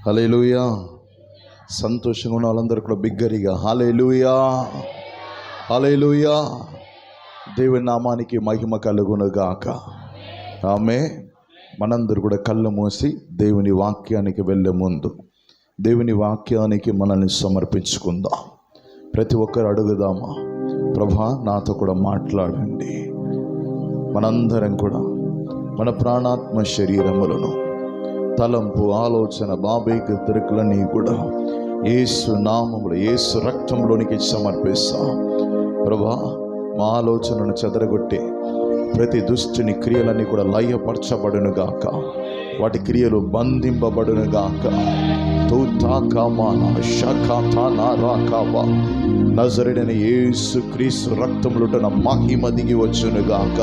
హల్లెలూయా. సంతోషంగా ఉన్న వాళ్ళందరూ కూడా బిగ్గరిగా హల్లెలూయా, హల్లెలూయా. దేవుని నామానికి మహిమ కలుగును గాక. ఆమేన్. మనందరూ కూడా కళ్ళు మూసి దేవుని వాక్యానికి వెళ్ళే ముందు దేవుని వాక్యానికి మనల్ని సమర్పించుకుందాం. ప్రతి ఒక్కరు అడుగుదామా, ప్రభా నాతో కూడా మాట్లాడండి. మనందరం కూడా మన ప్రాణాత్మ శరీరములను, తలంపు, ఆలోచన, భావేక తిరుకులన్నీ కూడా యేసు నామములో, యేసు రక్తంలోనికి సమర్పిస్తాం. ప్రభా, మా ఆలోచనను చెదరగొట్టి ప్రతి దుష్టుని క్రియలన్నీ కూడా లయపరచబడును గాక, వాటి క్రియలు బంధింపబడును గాక. నజరేయుడైన యేసు క్రీస్తు రక్తములుట మహిమ దిగి వచ్చును గాక.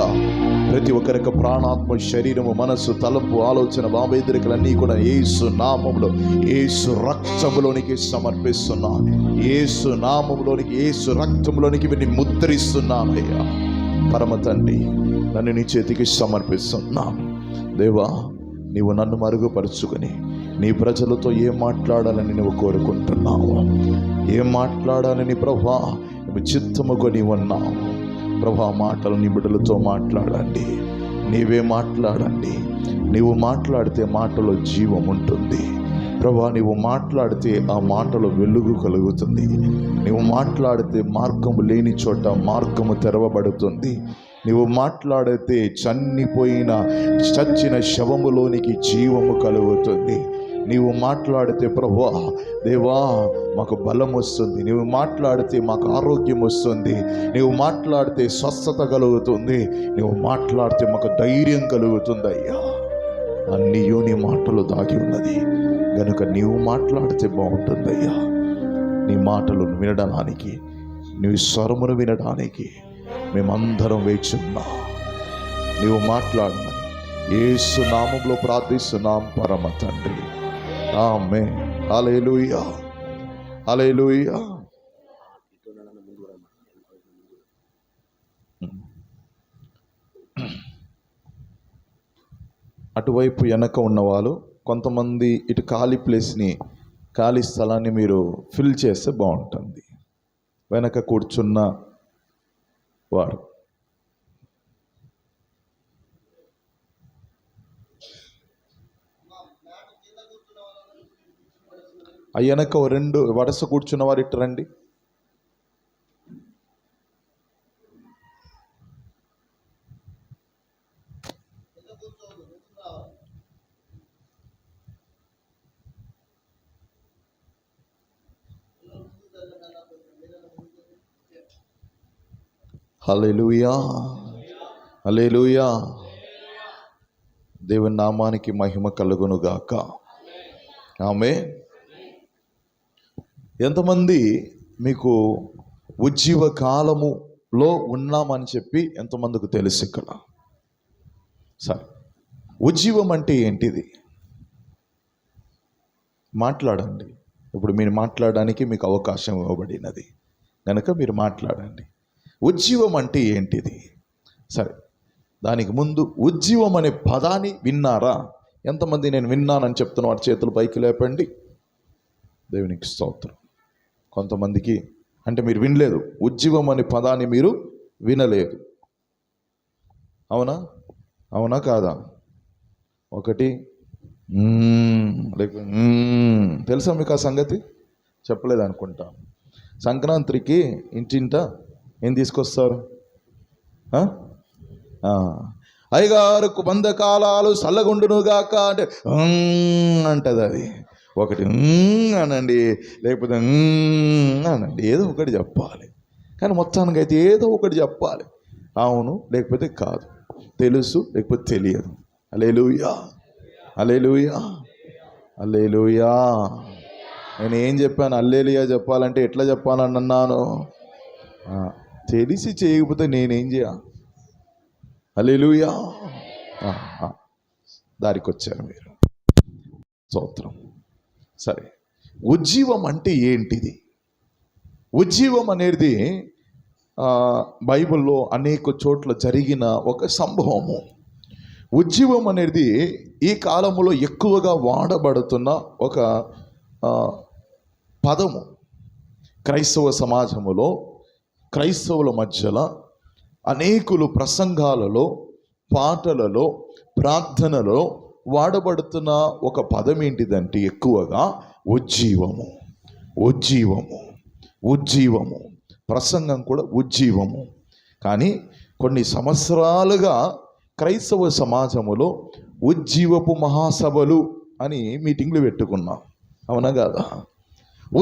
ప్రతి ఒక్కరికి ప్రాణాత్మ శరీరము, మనస్సు, తలంపు, ఆలోచన, భావేదరికలన్నీ కూడా యేసు నామములో, యేసు రక్తములోనికి సమర్పిస్తున్నా. యేసు నామములోనికి, యేసు రక్తంలోనికి వీటిని ముద్రిస్తున్నానయ్యా. పరమ తండ్రి, నన్ను నీ చేతికి సమర్పిస్తున్నాను. దేవా, నీవు నన్ను మరుగుపరుచుకొని నీ ప్రజలతో ఏం మాట్లాడాలని నువ్వు కోరుకుంటున్నావు, ఏం మాట్లాడాలని ప్రభా నువ్వు చిత్తముకొని ఉన్నావు. ప్రభా, మాటలు నీ బిడ్డలతో మాట్లాడండి, నీవే మాట్లాడండి. నీవు మాట్లాడితే మాటలో జీవం ఉంటుంది ప్రభా. నీవు మాట్లాడితే ఆ మాటలో వెలుగు కలుగుతుంది. నీవు మాట్లాడితే మార్గము లేని చోట మార్గము తెరవబడుతుంది. నీవు మాట్లాడితే చచ్చిన శవములోనికి జీవము కలుగుతుంది. నీవు మాట్లాడితే ప్రభువా, దేవా, మాకు బలం వస్తుంది. నీవు మాట్లాడితే మాకు ఆరోగ్యం వస్తుంది. నీవు మాట్లాడితే స్వస్థత కలుగుతుంది. నీవు మాట్లాడితే మాకు ధైర్యం కలుగుతుంది అయ్యా. అన్నీయూ నీ మాటలు దాగి ఉన్నది గనుక నీవు మాట్లాడితే బాగుంటుందయ్యా. నీ మాటలు వినడానికి, నీ స్వరమును వినడానికి మేమందరం వేచున్నాం. నీవు మాట్లాడమని యేసు నామములో ప్రార్థిస్తున్నాం పరమ తండ్రి. ఆమేన్. హల్లెలూయా, హల్లెలూయా. అటువైపు వెనక ఉన్నవాళ్ళు కొంతమంది ఇటు ఖాళీ స్థలాన్ని మీరు ఫిల్ చేస్తే బాగుంటుంది. వెనక కూర్చున్న వారు వెనక రెండు వరుస కూర్చున్న వారు ఇటు రండి. హల్లెలూయా, హల్లెలూయా. దేవుని నామానికి మహిమ కలుగును గాక. ఆమేన్. ఎంతమంది మీకు ఉజ్జీవ కాలములో ఉన్నామని చెప్పి ఎంతమందికి తెలుసు? ఇక్కడ సరే, ఉజ్జీవం అంటే ఏంటిది? మాట్లాడండి. ఇప్పుడు మీరు మాట్లాడడానికి మీకు అవకాశం ఇవ్వబడినది కనుక మీరు మాట్లాడండి. ఉజ్జీవం అంటే ఏంటిది? సరే, దానికి ముందు ఉజ్జీవం అనే పదాన్ని విన్నారా? ఎంతమంది నేను విన్నానని చెప్తున్న వారి చేతులు పైకి లేపండి. దేవునికి స్తోత్రం. కొంతమందికి అంటే మీరు వినలేదు, ఉజ్జీవం అనే పదాన్ని మీరు వినలేదు. అవునా? అవునా కాదా? ఒకటి తెలుసా మీకు ఆ సంగతి? చెప్పలేదు అనుకుంటా. సంక్రాంతికి ఇంటింట ఏం తీసుకొస్తారు? అయ్యగారుకు బంధకాలాలు సల్లగుండునుగాక అంటే అంటది. అది ఒకటి అనండి, లేకపోతే అనండి, ఏదో ఒకటి చెప్పాలి. కానీ మొత్తానికి అయితే ఏదో ఒకటి చెప్పాలి. అవును లేకపోతే కాదు, తెలుసు లేకపోతే తెలియదు. హల్లెలూయా, హల్లెలూయా, హల్లెలూయా. నేను ఏం చెప్పాను? హల్లెలూయా చెప్పాలంటే ఎట్లా చెప్పాలని అన్నాను? తెలిసి చేయకపోతే నేనేం చేయాలి? హల్లెలూయా. దారికి వచ్చారు మీరు. స్తోత్రం. సరే, ఉజ్జీవం అంటే ఏంటిది? ఉజ్జీవం అనేది బైబిల్లో అనేక చోట్ల జరిగిన ఒక సంభవము. ఉజ్జీవం అనేది ఈ కాలంలో ఎక్కువగా వాడబడుతున్న ఒక పదము. క్రైస్తవ సమాజములో, క్రైస్తవుల మధ్యలో అనేకులు ప్రసంగాలలో, పాటలలో, ప్రార్థనలో వాడబడుతున్న ఒక పదం ఏంటిదంటే ఎక్కువగా ఉజ్జీవము. ఉజ్జీవము, ఉజ్జీవము. ప్రసంగం కూడా ఉజ్జీవము. కానీ కొన్ని సంవత్సరాలుగా క్రైస్తవ సమాజములో ఉజ్జీవపు మహాసభలు అని మీటింగ్లు పెట్టుకున్నాం. అవునా కాదా?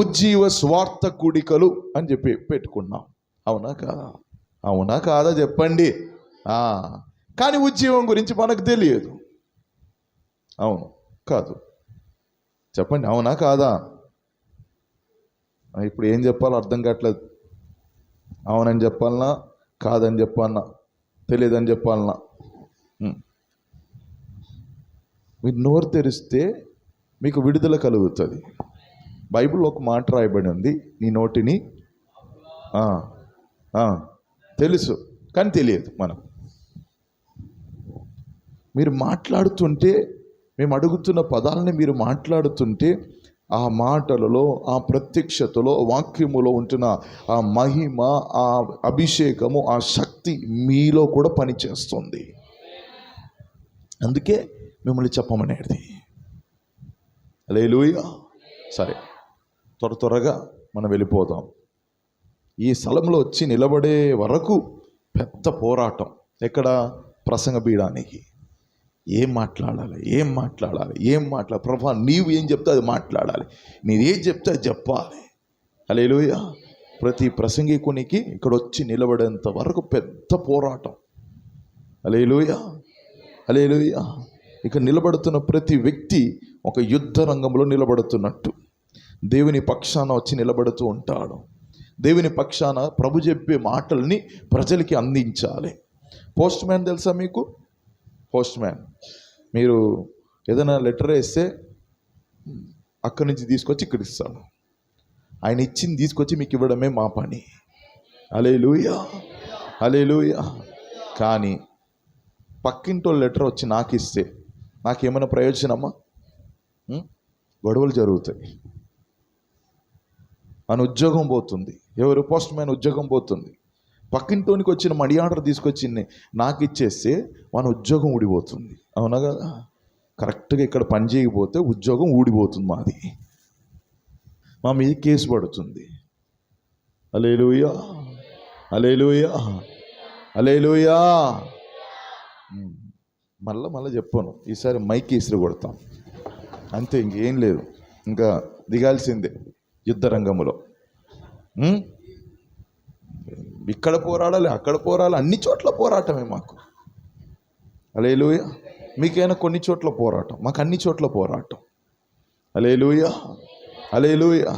ఉజ్జీవ స్వార్థ కూడికలు అని చెప్పి పెట్టుకున్నాం. అవునా కాదా? అవునా కాదా చెప్పండి. కానీ ఉజ్జీవం గురించి మనకు తెలియదు. అవును కాదు చెప్పండి, అవునా కాదా? ఇప్పుడు ఏం చెప్పాలో అర్థం కావట్లేదు. అవునని చెప్పాలనా, కాదని చెప్పాలనా, తెలియదని చెప్పాలనా? మీరు నోరు తెరిస్తే మీకు విడుదల కలుగుతుంది. బైబిల్లో ఒక మాట రాయబడి ఉంది, నీ నోటిని తెలుసు కానీ తెలియదు. మనం మీరు మాట్లాడుతుంటే, మేము అడుగుతున్న పదాలని మీరు మాట్లాడుతుంటే ఆ మాటలలో, ఆ ప్రత్యక్షతలో, వాక్యములో ఉంటున్న ఆ మహిమ, ఆ అభిషేకము, ఆ శక్తి మీలో కూడా పనిచేస్తుంది. అందుకే మిమ్మల్ని చెప్పమనేది. హల్లెలూయా. సరే, త్వరగా మనం వెళ్ళిపోదాం. ఈ స్థలంలో వచ్చి నిలబడే వరకు పెద్ద పోరాటం. ఎక్కడ? ప్రసంగ పీఠానికి. ఏం మాట్లాడాలి ప్రభా, నీవు ఏం చెప్తే అది మాట్లాడాలి, నీదేం చెప్తే అది చెప్పాలి. హల్లెలూయా. ప్రతి ప్రసంగికునికి ఇక్కడ వచ్చి నిలబడేంత వరకు పెద్ద పోరాటం. హల్లెలూయా, హల్లెలూయా. ఇక నిలబడుతున్న ప్రతి వ్యక్తి ఒక యుద్ధ రంగంలో నిలబడుతున్నట్టు దేవుని పక్షాన వచ్చి నిలబడుతూ ఉంటాడు. దేవుని పక్షాన ప్రభు చెప్పే మాటల్ని ప్రజలకి అందించాలి. పోస్ట్ మ్యాన్ తెలుసా మీకు? పోస్ట్ మ్యాన్, మీరు ఏదైనా లెటర్ వేస్తే అక్కడి నుంచి తీసుకొచ్చి ఇక్కడ ఇస్తాడు. ఆయన ఇచ్చింది తీసుకొచ్చి మీకు ఇవ్వడమే మా పని. హల్లెలూయా, హల్లెలూయా. కానీ పక్కింటో లెటర్ వచ్చి నాకు ఇస్తే నాకేమైనా ప్రయోజనమా? గొడవలు జరుగుతాయి. మన ఉద్యోగం పోతుంది. ఎవరు? పోస్ట్ మ్యాన్ ఉద్యోగం పోతుంది. పక్కింటోనికి వచ్చిన మనీ ఆర్డర్ తీసుకొచ్చి నాకు ఇచ్చేస్తే మన ఉద్యోగం ఊడిపోతుంది. అవునా కదా? కరెక్ట్గా ఇక్కడ పని చేయకపోతే ఉద్యోగం ఊడిపోతుంది మాది, మా మీద కేసు పడుతుంది. హల్లెలూయా, హల్లెలూయా, హల్లెలూయా. మళ్ళా చెప్పాను, ఈసారి మైక్ ఇసురు కొడతాం అంతే, ఇంకేం లేదు. ఇంకా దిగాల్సిందే యుద్ధ రంగంలో. ఇక్కడ పోరాడాలి, అక్కడ పోరాడాలి, అన్ని చోట్ల పోరాటమే మాకు. హల్లెలూయా. మీకైనా కొన్ని చోట్ల పోరాటం, మాకు అన్ని చోట్ల పోరాటం. హల్లెలూయా, హల్లెలూయా.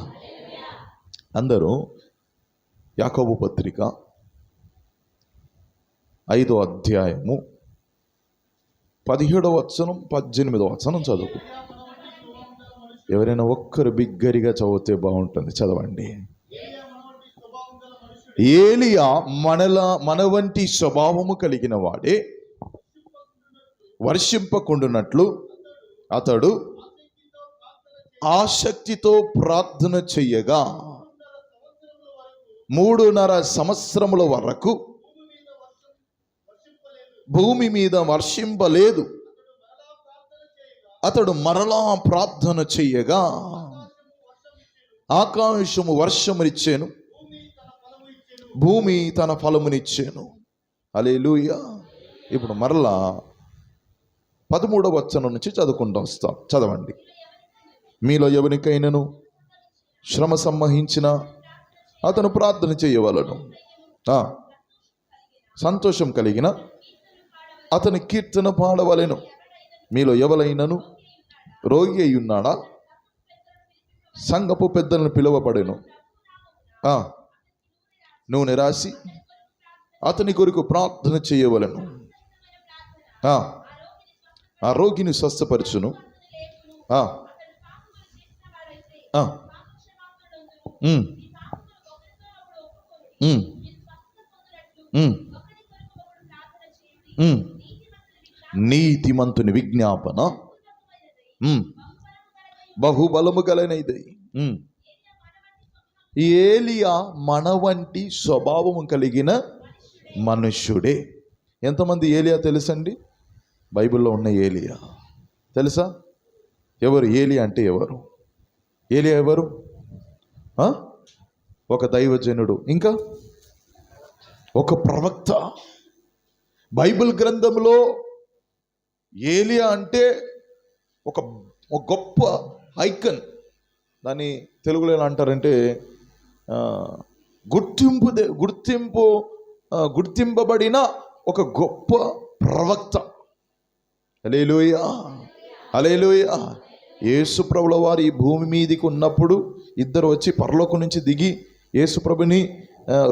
అందరూ యాకోబు పత్రిక 5వ అధ్యాయము 17వ వచనం 18వ వచనం చదువు. ఎవరైనా ఒక్కరు బిగ్గరిగా చదివితే బాగుంటుంది. చదవండి. ఏలియా మన వంటి స్వభావము కలిగిన వాడే వర్షింపకుండునట్లు అతడు ఆసక్తితో ప్రార్థన చెయ్యగా 3.5 సంవత్సరముల వరకు భూమి మీద వర్షింపలేదు. అతడు మరలా ప్రార్థన చెయ్యగా ఆకాశము వర్షమునిచ్చాను, భూమి తన ఫలమునిచ్చాను. హల్లెలూయా. ఇప్పుడు మరలా 13వ వచనం నుంచి చదువుకుంటూ వస్తాం. చదవండి. మీలో ఎవరికైనాను శ్రమ సంవహించిన అతను ప్రార్థన చేయవలను, సంతోషం కలిగిన అతని కీర్తన పాడవలెను. మీలో ఎవరైనాను రోగి అయి ఉన్నాడా? సంఘపు పెద్దలను పిలువబడెను. నూనె రాసి అతని కొరకు ప్రార్థన చేయవలెను. ఆ రోగిని స్వస్థపరచును. నీతిమంతుని విజ్ఞాపన బహుబలము గలనైది. ఏలియా మన వంటి స్వభావము కలిగిన మనుష్యుడే. ఎంతమంది ఏలియా తెలుసండి? బైబిల్లో ఉన్న ఏలియా తెలుసా? ఎవరు ఏలియా అంటే? ఎవరు ఏలియా? ఎవరు? ఒక దైవజనుడు, ఇంకా ఒక ప్రవక్త. బైబిల్ గ్రంథంలో ఏలియా అంటే ఒక గొప్ప ఐకన్. దాన్ని తెలుగులో ఎలా అంటారంటే గుర్తింపబడిన ఒక గొప్ప ప్రవక్త. హల్లెలూయా, హల్లెలూయా. యేసుప్రభుల వారు ఈ భూమి మీదకి ఉన్నప్పుడు ఇద్దరు వచ్చి పరలోకం నుంచి దిగి యేసుప్రభుని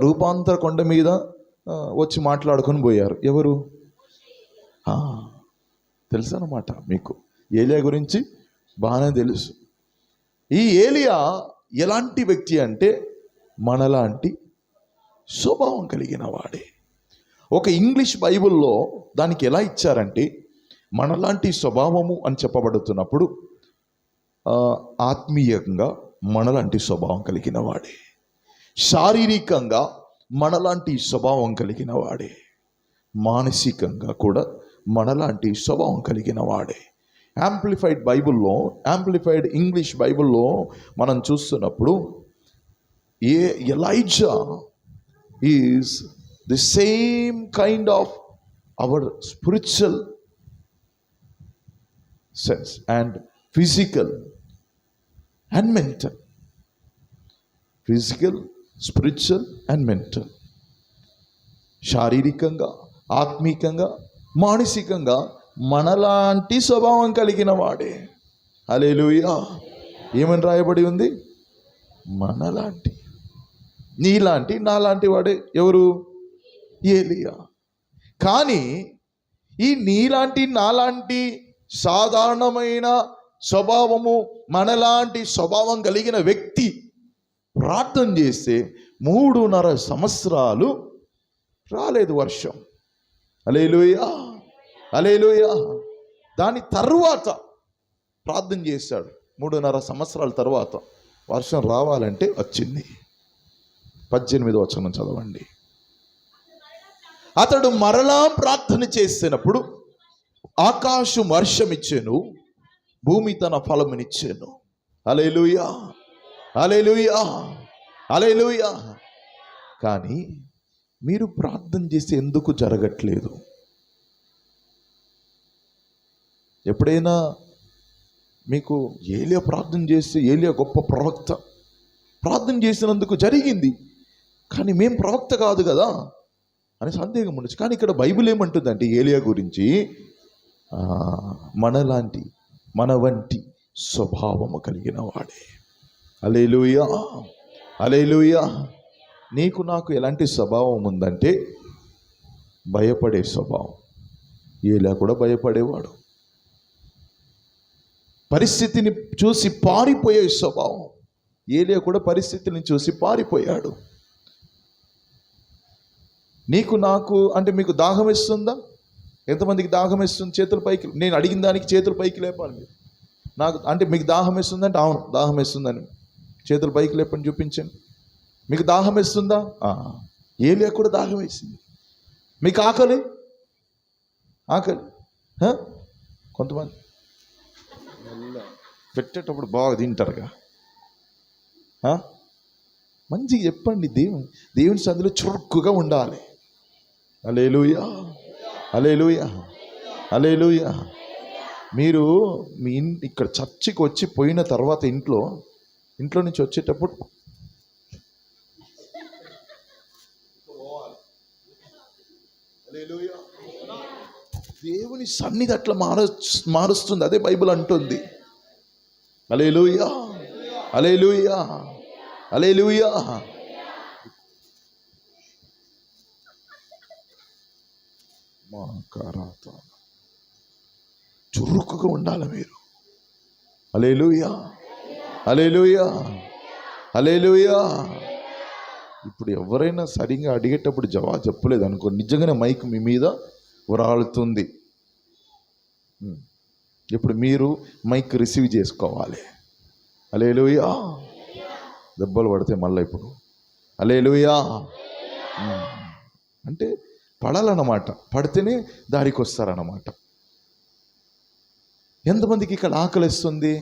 రూపాంతర కొండ మీద వచ్చి మాట్లాడుకొని పోయారు. ఎవరు? తెలుసు అన్నమాట మీకు. ఏలియా గురించి బాగానే తెలుసు. ఈ ఏలియా ఎలాంటి వ్యక్తి అంటే మనలాంటి స్వభావం కలిగిన వాడే. ఒక ఇంగ్లీష్ బైబిల్లో దానికి ఎలా ఇచ్చారంటే మనలాంటి స్వభావము అని చెప్పబడుతున్నప్పుడు ఆత్మీయంగా మనలాంటి స్వభావం కలిగిన వాడే, శారీరకంగా మనలాంటి స్వభావం కలిగిన వాడే, మానసికంగా కూడా మనలాంటి స్వభావం కలిగిన వాడే. యాంప్లిఫైడ్ ఇంగ్లీష్ బైబిల్లో మనం చూస్తున్నప్పుడు Elijah is the same kind of our spiritual sense and physical and mental. Physical, spiritual and mental. శారీరకంగా, ఆత్మీకంగా, మానసికంగా మనలాంటి స్వభావం కలిగిన వాడే. హల్లెలూయా. ఏమని రాయబడి ఉంది? మనలాంటి, నీలాంటి, నాలాంటి వాడే. ఎవరు? ఏలియా. కానీ ఈ నీలాంటి, నాలాంటి సాధారణమైన స్వభావము, మనలాంటి స్వభావం కలిగిన వ్యక్తి ప్రార్థన చేస్తే 3.5 సంవత్సరాలు రాలేదు వర్షం. హల్లెలూయా, హల్లెలూయా. దాని తర్వాత ప్రార్థన చేశాడు. 3.5 సంవత్సరాల తర్వాత వర్షం రావాలంటే వచ్చింది. 18వ వచనం చదవండి. అతడు మరలా ప్రార్థన చేసినప్పుడు ఆకాశం వర్షం ఇచ్చాను, భూమి తన ఫలమునిచ్చాను. హల్లెలూయా, హల్లెలూయా, హల్లెలూయా. కానీ మీరు ప్రార్థన చేస్తే ఎందుకు జరగట్లేదు? ఎప్పుడైనా మీకు ఏలియా ప్రార్థన చేస్తే, ఏలియా గొప్ప ప్రవక్త, ప్రార్థన చేసినందుకు జరిగింది, కానీ మేం ప్రవక్త కాదు కదా అని సందేహం ఉండొచ్చు. కానీ ఇక్కడ బైబిల్ ఏమంటుందంటే ఏలియా గురించి మనలాంటి, మన వంటి స్వభావము కలిగిన వాడే. హల్లెలూయా, హల్లెలూయా. నీకు నాకు ఎలాంటి స్వభావం ఉందంటే భయపడే స్వభావం. ఏలియా కూడా భయపడేవాడు. పరిస్థితిని చూసి పారిపోయే స్వభావం. ఏలియా కూడా పరిస్థితిని చూసి పారిపోయాడు. నీకు నాకు అంటే మీకు దాహం వేస్తుందా? ఎంతమందికి దాహం వేస్తుంది? చేతులు పైకి. నేను అడిగిన దానికి చేతులు పైకి లేపాలి మీరు. నాకు అంటే మీకు దాహం వేస్తుందంటే అవును దాహం వేస్తుందని చేతులు పైకి లేపని చూపించండి. మీకు దాహం వేస్తుందా? ఏలియా కూడా దాహం వేసింది. మీకు ఆకలి? ఆకలి. కొంతమంది పెట్టేటప్పుడు బాగా తింటారుగా. మంచిగా చెప్పండి. దేవుని సందులో చురుకుగా ఉండాలి. హల్లెలూయా, హల్లెలూయా, హల్లెలూయా. మీరు మీ ఇక్కడ చర్చికి వచ్చి పోయిన తర్వాత ఇంట్లో నుంచి వచ్చేటప్పుడు దేవుని సన్నిధి అట్లా మారుస్తుంది. అదే బైబిల్ అంటుంది. హల్లెలూయా, హల్లెలూయా, హల్లెలూయా. చురుకుగా ఉండాలి మీరు. హల్లెలూయా, హల్లెలూయా, హల్లెలూయా. ఇప్పుడు ఎవరైనా సరిగా అడిగేటప్పుడు జవాబు చెప్పలేదు అనుకో, నిజంగానే మైక్ మీ మీద ఉరాలుతుంది. ఇప్పుడు మీరు మైక్ రిసీవ్ చేసుకోవాలి. హల్లెలూయా. దెబ్బలు పడితే మళ్ళీ ఇప్పుడు హల్లెలూయా అంటే పడాలన్నమాట. పడితేనే దారికి వస్తారన్నమాట. ఎంతమందికి ఇక్కడ ఆకలిస్తుంది?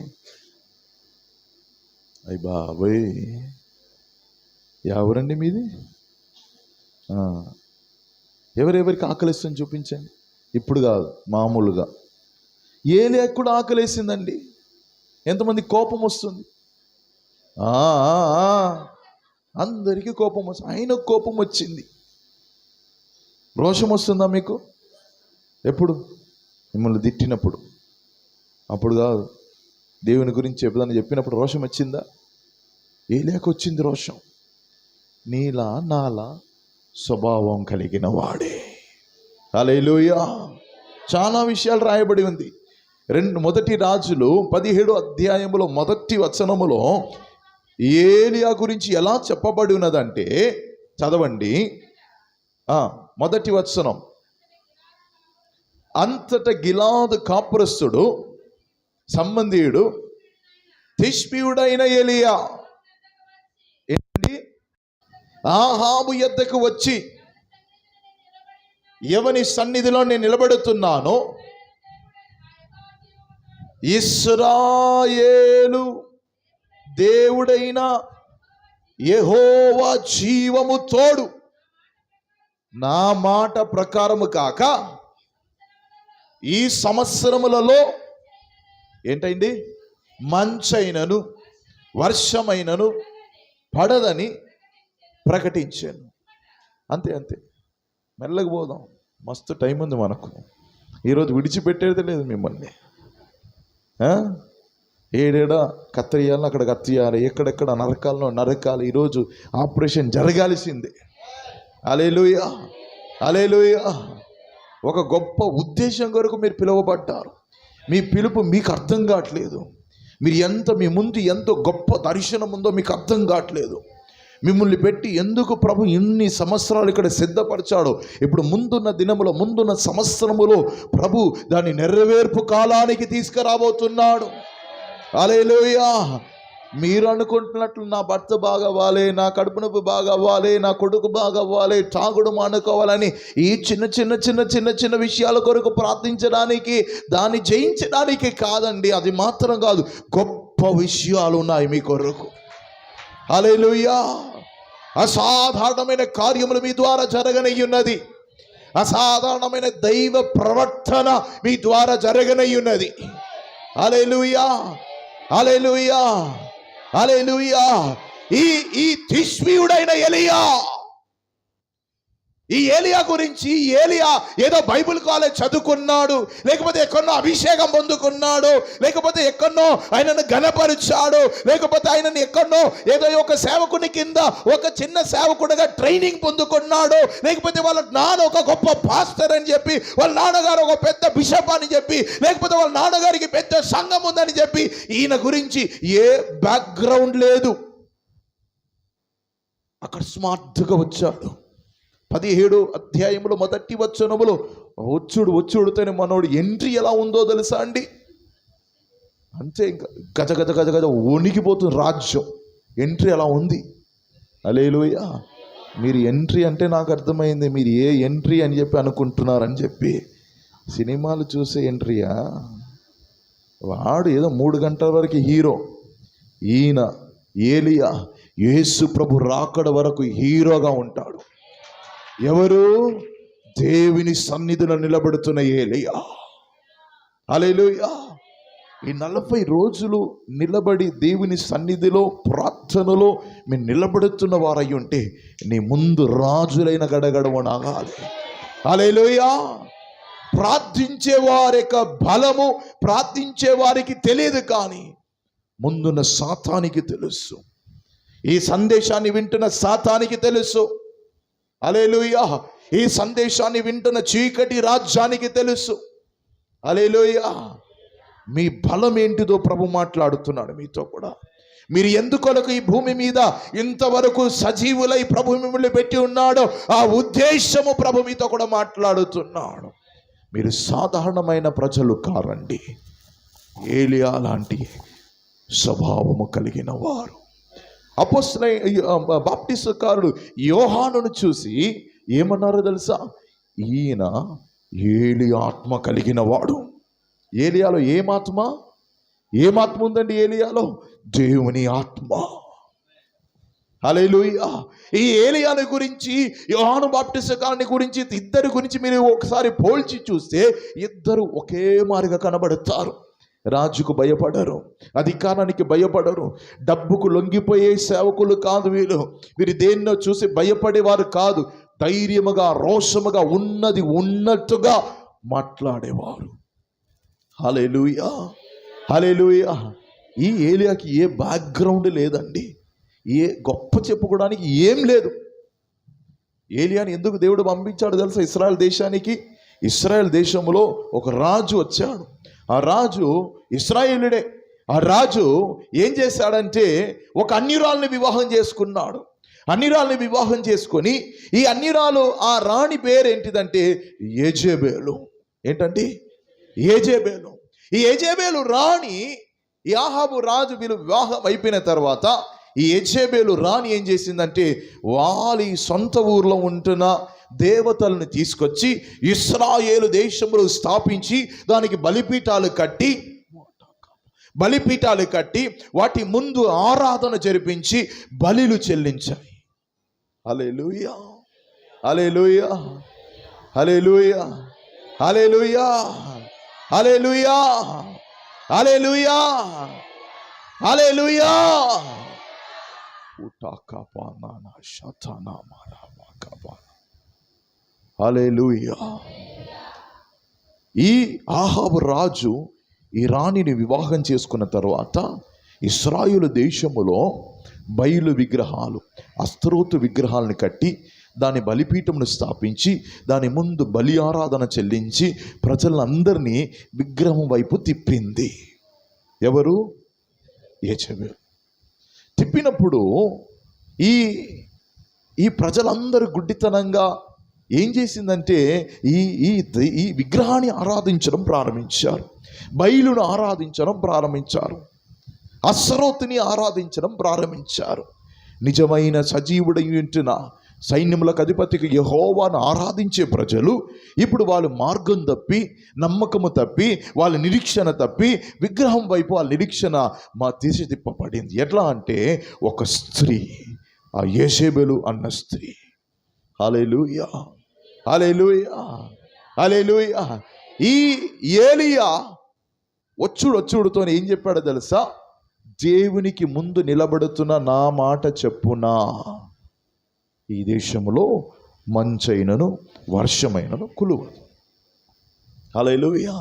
అయ్య బాబోయ్, ఎవరండి మీది? ఎవరెవరికి ఆకలిస్తుంది చూపించండి. ఇప్పుడు కాదు, మామూలుగా. ఏలియా కూడా ఆకలేసిందండి. ఎంతమంది కోపం వస్తుంది? అందరికీ కోపం వస్తుంది. ఆయనకు కోపం వచ్చింది. రోషం వస్తుందా మీకు? ఎప్పుడు? మిమ్మల్ని తిట్టినప్పుడు. అప్పుడు కాదు, దేవుని గురించి చెప్దాన్ని చెప్పినప్పుడు రోషం వచ్చిందా? ఏలియాకు వచ్చింది రోషం. నీలా నాలా స్వభావం కలిగిన వాడే. హల్లెలూయా. చాలా విషయాలు రాయబడి ఉంది. మొదటి రాజులు 17వ అధ్యాయములో మొదటి వచనములో ఏలియా గురించి ఎలా చెప్పబడి ఉన్నదంటే, చదవండి మొదటి వచనం. అంతట గిలాదు కాపురస్తుడు సంబంధీయుడు తిష్బీయుడైన ఏలియా ఏంటి ఆహాబు యొద్దకు వచ్చి, ఎవని సన్నిధిలో నేను నిలబడుతున్నానో ఇశ్రాయేలు దేవుడైన యెహోవా జీవము తోడు, నా మాట ప్రకారము కాక ఈ సంవత్సరములలో ఏంటండి మంచైనను వర్షమైనను పడదని ప్రకటించాను. అంతే అంతే. మెల్లగా పోదాం, మస్తు టైం ఉంది మనకు. ఈరోజు విడిచిపెట్టేది లేదు మిమ్మల్ని. ఏడేడా కత్తియాలని అక్కడ కత్తియాలి, ఎక్కడెక్కడ నరకాలను నరకాలి. ఈరోజు ఆపరేషన్ జరగాల్సిందే. హల్లెలూయా, హల్లెలూయా. ఒక గొప్ప ఉద్దేశం కొరకు మీరు పిలువబడ్డారు. మీ పిలుపు మీకు అర్థం కావట్లేదు. మీరు మీ ముందు ఎంతో గొప్ప దర్శనం ఉందో మీకు అర్థం కావట్లేదు. మిమ్మల్ని పెట్టి ఎందుకు ప్రభు ఇన్ని సంవత్సరాలు ఇక్కడ సిద్ధపరిచాడో, ఇప్పుడు ముందున్న దినములో ముందున్న సంవత్సరములో ప్రభు దాని నెరవేర్పు కాలానికి తీసుకురాబోతున్నాడు. హల్లెలూయా. మీరు అనుకుంటున్నట్లు నా భర్త బాగా అవ్వాలి, నా కడుపు నొప్పి బాగా అవ్వాలి, నా కొడుకు బాగా అవ్వాలి, తాగుడు మానుకోవాలని ఈ చిన్న చిన్న చిన్న చిన్న చిన్న విషయాల కొరకు ప్రార్థించడానికి, దాన్ని జయించడానికి కాదండి. అది మాత్రం కాదు, గొప్ప విషయాలు ఉన్నాయి మీ కొరకు. హల్లెలూయా. అసాధారణమైన కార్యములు మీ ద్వారా జరగనయ్యున్నది. అసాధారణమైన దైవ ప్రవర్తన మీ ద్వారా జరగనయ్యున్నది. హల్లెలూయా, హల్లెలూయా, హల్లెలూయా. ఈ తిష్బీయుడైన ఏలియా, ఈ ఏలియా గురించి, ఏలియా ఏదో బైబిల్ కాలేజ్ చదువుకున్నాడు, లేకపోతే ఎక్కడో అభిషేకం పొందుకున్నాడు, లేకపోతే ఎక్కడో ఆయనను ఘనపరిచాడు, లేకపోతే ఆయనను ఎక్కడో ఏదో ఒక సేవకుని కింద ఒక చిన్న సేవకుడిగా ట్రైనింగ్ పొందుకున్నాడు, లేకపోతే వాళ్ళ నాన్న ఒక గొప్ప పాస్టర్ అని చెప్పి, వాళ్ళ నాన్నగారు ఒక పెద్ద బిషప్ అని చెప్పి, లేకపోతే వాళ్ళ నాన్నగారికి పెద్ద సంఘం ఉందని చెప్పి, ఈయన గురించి ఏ బ్యాక్గ్రౌండ్ లేదు. అకస్మాత్తుగా వచ్చాడు. 17వ అధ్యాయంలో మొదటి వచనములో వచ్చుడుతోనే మనోడు ఎంట్రీ ఎలా ఉందో తెలుసా అండి? అంతే, ఇంకా గజ గజ గజ గజ వణికిపోతుంది రాజ్యం. ఎంట్రీ అలా ఉంది. హల్లెలూయా. మీరు ఎంట్రీ అంటే నాకు అర్థమైంది, మీరు ఏ ఎంట్రీ అని చెప్పి అనుకుంటున్నారని చెప్పి. సినిమాలు చూసే ఎంట్రీయా? వాడు ఏదో 3 గంటల వరకు హీరో. ఈయన ఏలియా యేసు ప్రభు రాకడ వరకు హీరోగా ఉంటాడు. ఎవరు? దేవుని సన్నిధిలో నిలబడుతున్న ఏలియా. హల్లెలూయా. ఈ 40 రోజులు నిలబడి దేవుని సన్నిధిలో ప్రార్థనలో మీరు నిలబడుతున్న వారై ఉంటే నీ ముందు రాజులైన గడగడవనాగాలి. హల్లెలూయా. ప్రార్థించే వారి యొక్క బలము ప్రార్థించే వారికి తెలియదు, కానీ ముందున్న సాతానికి తెలుసు. ఈ సందేశాన్ని వింటున్న సాతానికి తెలుసు. హల్లెలూయా. ఈ సందేశాన్ని వింటున్న చీకటి రాజ్యానికి తెలుసు. హల్లెలూయా. మీ బలం ఏంటిదో ప్రభు మాట్లాడుతున్నాడు మీతో కూడా. మీరు ఎందుకొరకు ఈ భూమి మీద ఇంతవరకు సజీవులై ప్రభు మిమ్మల్ని పెట్టి ఉన్నాడో ఆ ఉద్దేశము ప్రభు మీతో కూడా మాట్లాడుతున్నాడు. మీరు సాధారణమైన ప్రజలు కారండి, ఏలియా లాంటి స్వభావము కలిగిన వారు. బాప్టిస్టుకారుడు యోహానును చూసి ఏమన్నారో తెలుసా? ఈయన ఏలియా ఆత్మ కలిగిన వాడు. ఏలియాలో ఏమాత్మ ఉందండి? ఏలియాలో దేవుని ఆత్మ. హల్లెలూయా. ఈ ఏలియాని గురించి, యోహాను బాప్టిస్టుకారుని గురించి, ఇద్దరి గురించి మీరు ఒకసారి పోల్చి చూస్తే ఇద్దరు ఒకే మారిగా కనబడతారు. రాజుకు భయపడరు, అధికారానికి భయపడరు, డబ్బుకు లొంగిపోయే సేవకులు కాదు వీరు దేన్నో చూసి భయపడేవారు కాదు. ధైర్యముగా, రోషముగా, ఉన్నది ఉన్నట్టుగా మాట్లాడేవారు. హల్లెలూయా, హల్లెలూయా. ఈ ఏలియాకి ఏ బ్యాక్గ్రౌండ్ లేదండి, ఏ గొప్ప చెప్పుకోవడానికి ఏం లేదు. ఏలియాని ఎందుకు దేవుడు పంపించాడు తెలుసా? ఇశ్రాయేల్ దేశానికి. ఇశ్రాయేల్ దేశంలో ఒక రాజు వచ్చాడు. ఆ రాజు ఇశ్రాయేలుడే. ఆ రాజు ఏం చేశాడంటే ఒక అన్యురాల్ని వివాహం చేసుకున్నాడు. అన్యురాల్ని వివాహం చేసుకొని, ఈ అన్యురాలు, ఆ రాణి పేరు ఏంటిదంటే యెజెబెలు. ఏంటండి? యెజెబెలు. ఈ యెజెబెలు రాణి, ఈ ఆహాబు రాజు వీళ్ళు వివాహం అయిపోయిన తర్వాత ఈ యెజెబెలు రాణి ఏం చేసిందంటే వాళ్ళ సొంత ఊర్లో ఉంటున్న దేవతలను తీసుకొచ్చి ఇశ్రాయేలు దేశంలో స్థాపించి దానికి బలిపీఠాలు కట్టి వాటి ముందు ఆరాధన జరిపించి బలిలు చెల్లించాయి. హల్లెలూయా, హల్లెలూయా, హల్లెలూయా, హల్లెలూయా, హల్లెలూయా, హల్లెలూయా, హల్లెలూయా. హల్లెలూయా. ఈ ఆహాబు రాజు ఈ రాణిని వివాహం చేసుకున్న తర్వాత ఇశ్రాయేలు దేశములో బయలు విగ్రహాలు, అస్తరోతు విగ్రహాలను కట్టి దాని బలిపీఠమును స్థాపించి దాని ముందు బలి ఆరాధన చెల్లించి ప్రజలందరినీ విగ్రహం వైపు తిప్పింది. ఎవరు? యెజెబెలు. తిప్పినప్పుడు ఈ ప్రజలందరూ గుడ్డితనంగా ఏం చేసిందంటే ఈ విగ్రహాన్ని ఆరాధించడం ప్రారంభించారు, బయలును ఆరాధించడం ప్రారంభించారు, అస్తరోతుని ఆరాధించడం ప్రారంభించారు. నిజమైన సజీవుడై ఉంటున్న సైన్యములకు అధిపతికి యెహోవాను ఆరాధించే ప్రజలు ఇప్పుడు వాళ్ళు మార్గం తప్పి, నమ్మకము తప్పి, వాళ్ళ నిరీక్షణ తప్పి విగ్రహం వైపు వాళ్ళ నిరీక్షణ తీసి తిప్పబడింది. ఎట్లా అంటే ఒక స్త్రీ, ఆ యెజెబెలు అన్న స్త్రీ. హల్లెలూయా, హల్లెలూయా, హల్లెలూయా. ఈ ఏలియా వచ్చుడుతో ఏం చెప్పాడో తెలుసా? దేవునికి ముందు నిలబడుతున్న నా మాట చెప్పునా ఈ దేశంలో మంచైనను వర్షమైనను కులువదు. హల్లెలూయా.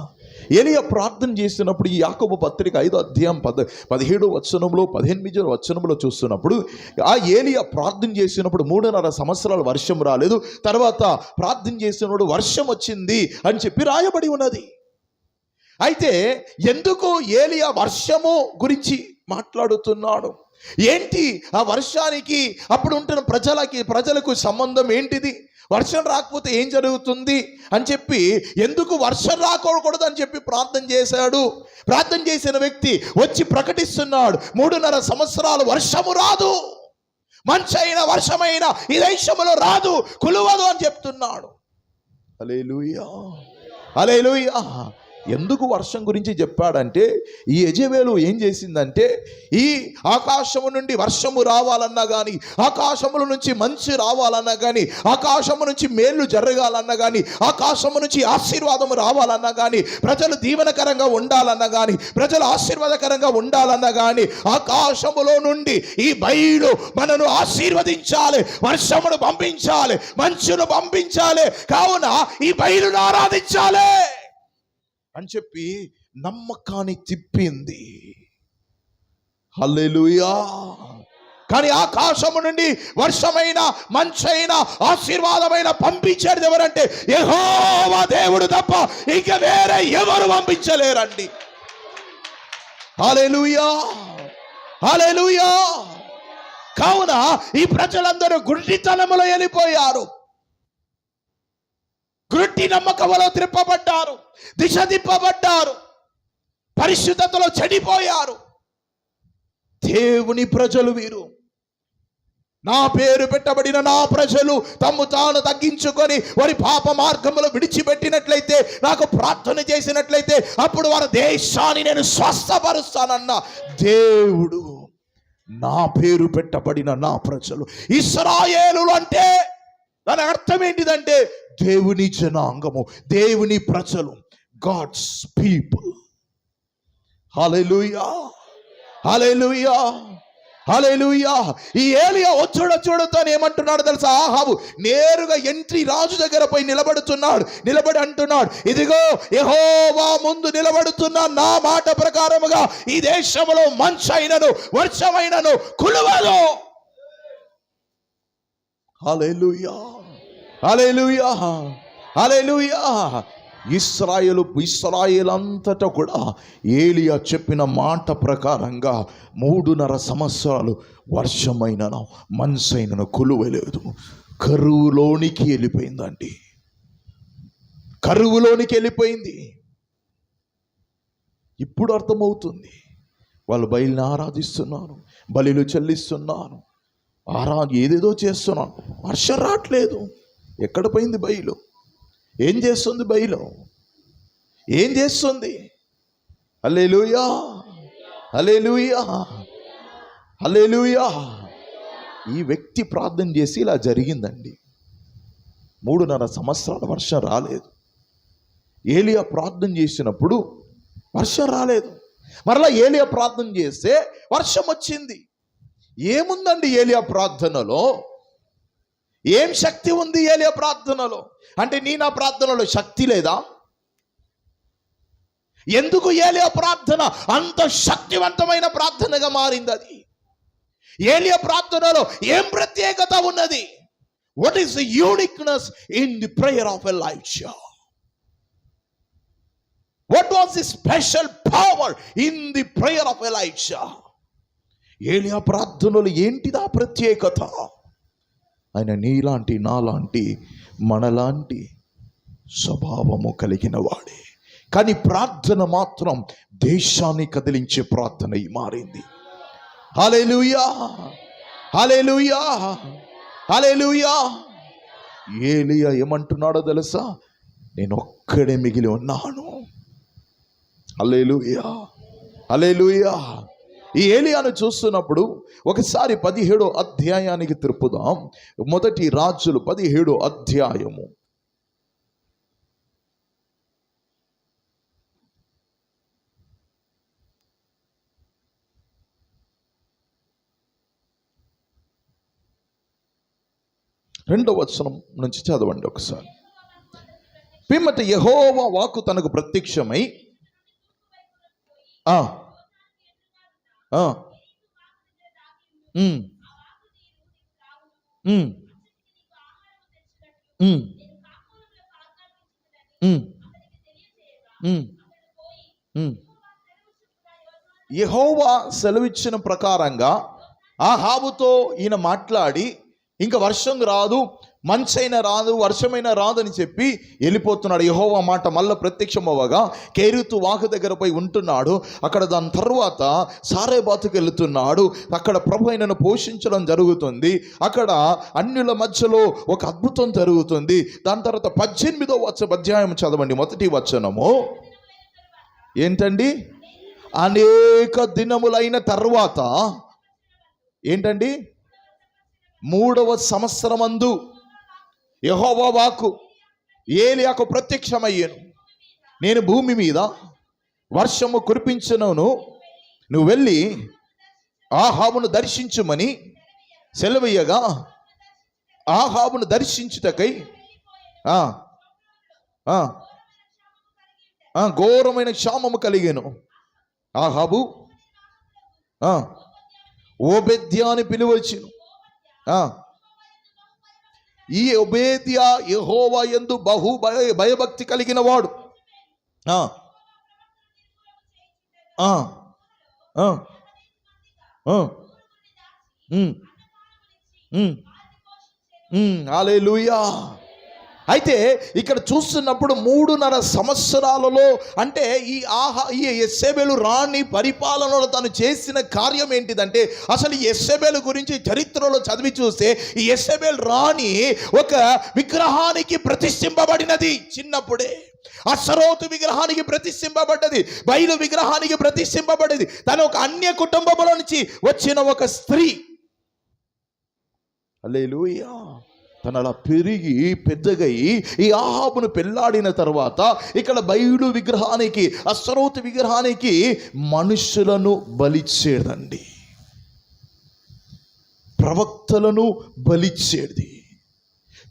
ఏలియా ప్రార్థన చేస్తున్నప్పుడు ఈ యాకోబు పత్రిక 5వ అధ్యాయం 17వ వచనంలో 18వ వచనంలో చూస్తున్నప్పుడు ఆ ఏలియా ప్రార్థన చేసినప్పుడు 3.5 సంవత్సరాలు వర్షం రాలేదు, తర్వాత ప్రార్థన చేసినప్పుడు వర్షం వచ్చింది అని చెప్పి రాయబడి ఉన్నది. అయితే ఎందుకు ఏలియా వర్షము గురించి మాట్లాడుతున్నాడు? ఏంటి ఆ వర్షానికి అప్పుడు ఉంటున్న ప్రజలకు సంబంధం ఏంటిది? వర్షం రాకపోతే ఏం జరుగుతుంది అని చెప్పి, ఎందుకు వర్షం రాకూడదు అని చెప్పి ప్రార్థన చేశాడు. ప్రార్థన చేసిన వ్యక్తి వచ్చి ప్రకటిస్తున్నాడు, 3.5 సంవత్సరాలు వర్షము రాదు, మంచైన వర్షమైన ఈ దేశంలో రాదు, కులువదు అని చెప్తున్నాడు. హల్లెలూయా, హల్లెలూయా. ఎందుకు వర్షం గురించి చెప్పాడంటే ఈ యెజెబెలు ఏం చేసిందంటే ఈ ఆకాశము నుండి వర్షము రావాలన్నా కానీ, ఆకాశముల నుంచి మంచు రావాలన్నా కానీ, ఆకాశము నుంచి మేలు జరగాలన్నా కానీ, ఆకాశము నుంచి ఆశీర్వాదము రావాలన్నా కానీ, ప్రజలు దీవెనకరంగా ఉండాలన్నా కానీ, ప్రజలు ఆశీర్వాదకరంగా ఉండాలన్నా కానీ ఆకాశములో నుండి ఈ బయలు మనను ఆశీర్వదించాలి, వర్షమును పంపించాలి, మంచును పంపించాలి, కావున ఈ బయలును ఆరాధించాలి అని చెప్పి నమ్మకాన్ని తిప్పింది. హల్లెలూయా. కానీ ఆకాశము నుండి వర్షమైన, మంచైన, ఆశీర్వాదమైన పంపించేది ఎవరంటే యెహోవా దేవుడు తప్ప ఇక వేరే ఎవరు పంపించలేరండి. హల్లెలూయా, హల్లెలూయా. కావున ఈ ప్రజలందరూ గుడ్డితనములో వెళ్ళిపోయారు. తట్టి నమ్మకంలో త్రిప్పబడ్డారు, దిశ తిప్పబడ్డారు, పరిశుద్ధతలో చెడిపోయారు. దేవుని ప్రజలు వీరు. నా పేరు పెట్టబడిన నా ప్రజలు తమ్ము తాను తగ్గించుకొని వారి పాప మార్గములు విడిచిపెట్టినట్లయితే, నాకు ప్రార్థన చేసినట్లయితే, అప్పుడు వారి దేశాన్ని నేను స్వస్థపరుస్తానన్న దేవుడు. నా పేరు పెట్టబడిన నా ప్రజలు, ఇశ్రాయేలులు అంటే దాని అర్థం ఏంటిదంటే దేవుని జనాంగము, దేవుని ప్రజలు, గాడ్స్ పీపుల్. హల్లెలూయా, హల్లెలూయా, హల్లెలూయా. ఈ ఏలియా చూడతో ఏమంటున్నాడు తెలుసా? ఆహాబు నేరుగా ఎంట్రీ రాజు దగ్గర పోయి నిలబడి అంటున్నాడు, ఇదిగో యెహోవా ముందు నిలబడుతున్నా, నా మాట ప్రకారముగా ఈ దేశంలో మంచైనను వర్షమైనను కులవదు. హల్లెలూయా, హల్లెలూయా, హల్లెలూయా. ఇశ్రాయేలు అంతటా కూడా ఏలియా చెప్పిన మాట ప్రకారంగా 3.5 సంవత్సరాలు వర్షమైనను మంచైనను కులువలేదు. కరువులోనికి వెళ్ళిపోయిందండి, కరువులోనికి వెళ్ళిపోయింది. ఇప్పుడు అర్థమవుతుంది. వాళ్ళు బయలుని ఆరాధిస్తున్నారు, బలులు చెల్లిస్తున్నారు, ఏదేదో చేస్తున్నాను, వర్షం రావట్లేదు. ఎక్కడ పోయింది బయలు? ఏం చేస్తుంది బయలు? ఏం చేస్తుంది? హల్లెలూయా, హల్లెలూయా, హల్లెలూయా. ఈ వ్యక్తి ప్రార్థన చేసి ఇలా జరిగిందండి. 3.5 సంవత్సరాల వర్షం రాలేదు. ఏలియా ప్రార్థన చేసినప్పుడు వర్షం రాలేదు. మరలా ఏలియా ప్రార్థన చేస్తే వర్షం వచ్చింది. ఏముందండి ఏలియా ప్రార్థనలో? ఏం శక్తి ఉంది ఏలియా ప్రార్థనలో? అంటే నా ప్రార్థనలో శక్తి లేదా? ఎందుకు ఏలియా ప్రార్థన అంత శక్తివంతమైన ప్రార్థనగా మారింది? అది ఏలియా ప్రార్థనలో ఏం ప్రత్యేకత ఉన్నది? What is the uniqueness in the prayer of Elisha? What was the special power in the prayer of Elisha? ఏలియా ప్రార్థనలో ఏంటిదా ప్రత్యేకత? ఆయన నీలాంటి నాలాంటి మనలాంటి స్వభావము కలిగిన వాడే, కానీ ప్రార్థన మాత్రం దేశాన్ని కదిలించే ప్రార్థన మారింది. హల్లెలూయా, హల్లెలూయా, హల్లెలూయా. ఏలియా ఏమంటున్నాడో తెలుసా? నేను ఒక్కడే మిగిలి ఉన్నాను. హల్లెలూయా, హల్లెలూయా. ఈ ఏలియాను చూస్తున్నప్పుడు ఒకసారి 17వ అధ్యాయానికి తిరుపుదాం. 1 రాజులు 17వ అధ్యాయము. రెండవ వచనం నుంచి చదవండి ఒకసారి. పిమ్మట యెహోవా వాక్కు తనకు ప్రత్యక్షమై యెహోవా సెలవిచ్చిన ప్రకారంగా ఆహాబుతో ఈయన మాట్లాడి, ఇంకా వర్షం రాదు, మంచైనా రాదు, వర్షమైనా రాదు అని చెప్పి వెళ్ళిపోతున్నాడు. యెహోవా మాట మళ్ళీ ప్రత్యక్షమవ్వగా కేరీతు వాగు దగ్గర పోయి ఉంటున్నాడు. అక్కడ దాని తర్వాత సారేబాతుకు వెళుతున్నాడు. అక్కడ ప్రభు ఆయనను పోషించడం జరుగుతుంది. అక్కడ అన్యుల మధ్యలో ఒక అద్భుతం జరుగుతుంది. దాని తర్వాత 18వ అధ్యాయం చదవండి. 1వ వచనము ఏంటండి? అనేక దినములైన తర్వాత ఏంటండి? 3వ సంవత్సరమందు యెహోవా వాక్కు ఏలియాకు ప్రత్యక్షమయ్యాను. నేను భూమి మీద వర్షము కురిపించును, నువ్వు వెళ్ళి ఆహాబును దర్శించుమని సెలవీయగా, ఆహాబును దర్శించుటకై ఘోరమైన క్షామము కలిగెను. ఆహాబు ఓబేద్యా అని పిలువచ్చును. ఈ ఓబేద్యా యెహోవా యందు బహు భయభక్తి కలిగిన వాడు. హల్లెలూయా, అయితే ఇక్కడ చూస్తున్నప్పుడు 3.5 సంవత్సరాలలో అంటే ఈ యెజెబెలు రాణి పరిపాలనలో తను చేసిన కార్యం ఏంటిదంటే, అసలు ఈ యెజెబెలు గురించి చరిత్రలో చదివి చూస్తే ఈ యెజెబెలు రాణి ఒక విగ్రహానికి ప్రతిష్ఠింపబడినది. చిన్నప్పుడే అషరోతు విగ్రహానికి ప్రతిష్ఠింపబడ్డది, బయలు విగ్రహానికి ప్రతిష్ఠింపబడ్డది. తను ఒక అన్య కుటుంబంలో నుంచి వచ్చిన ఒక స్త్రీ. హల్లెలూయా. తను అలా పెరిగి పెద్దగై ఈ ఆహాబును పెళ్లాడిన తర్వాత ఇక్కడ బయలు విగ్రహానికి, అషరోతు విగ్రహానికి మనుషులను బలిచ్చేదండి, ప్రవక్తలను బలిచ్చేది.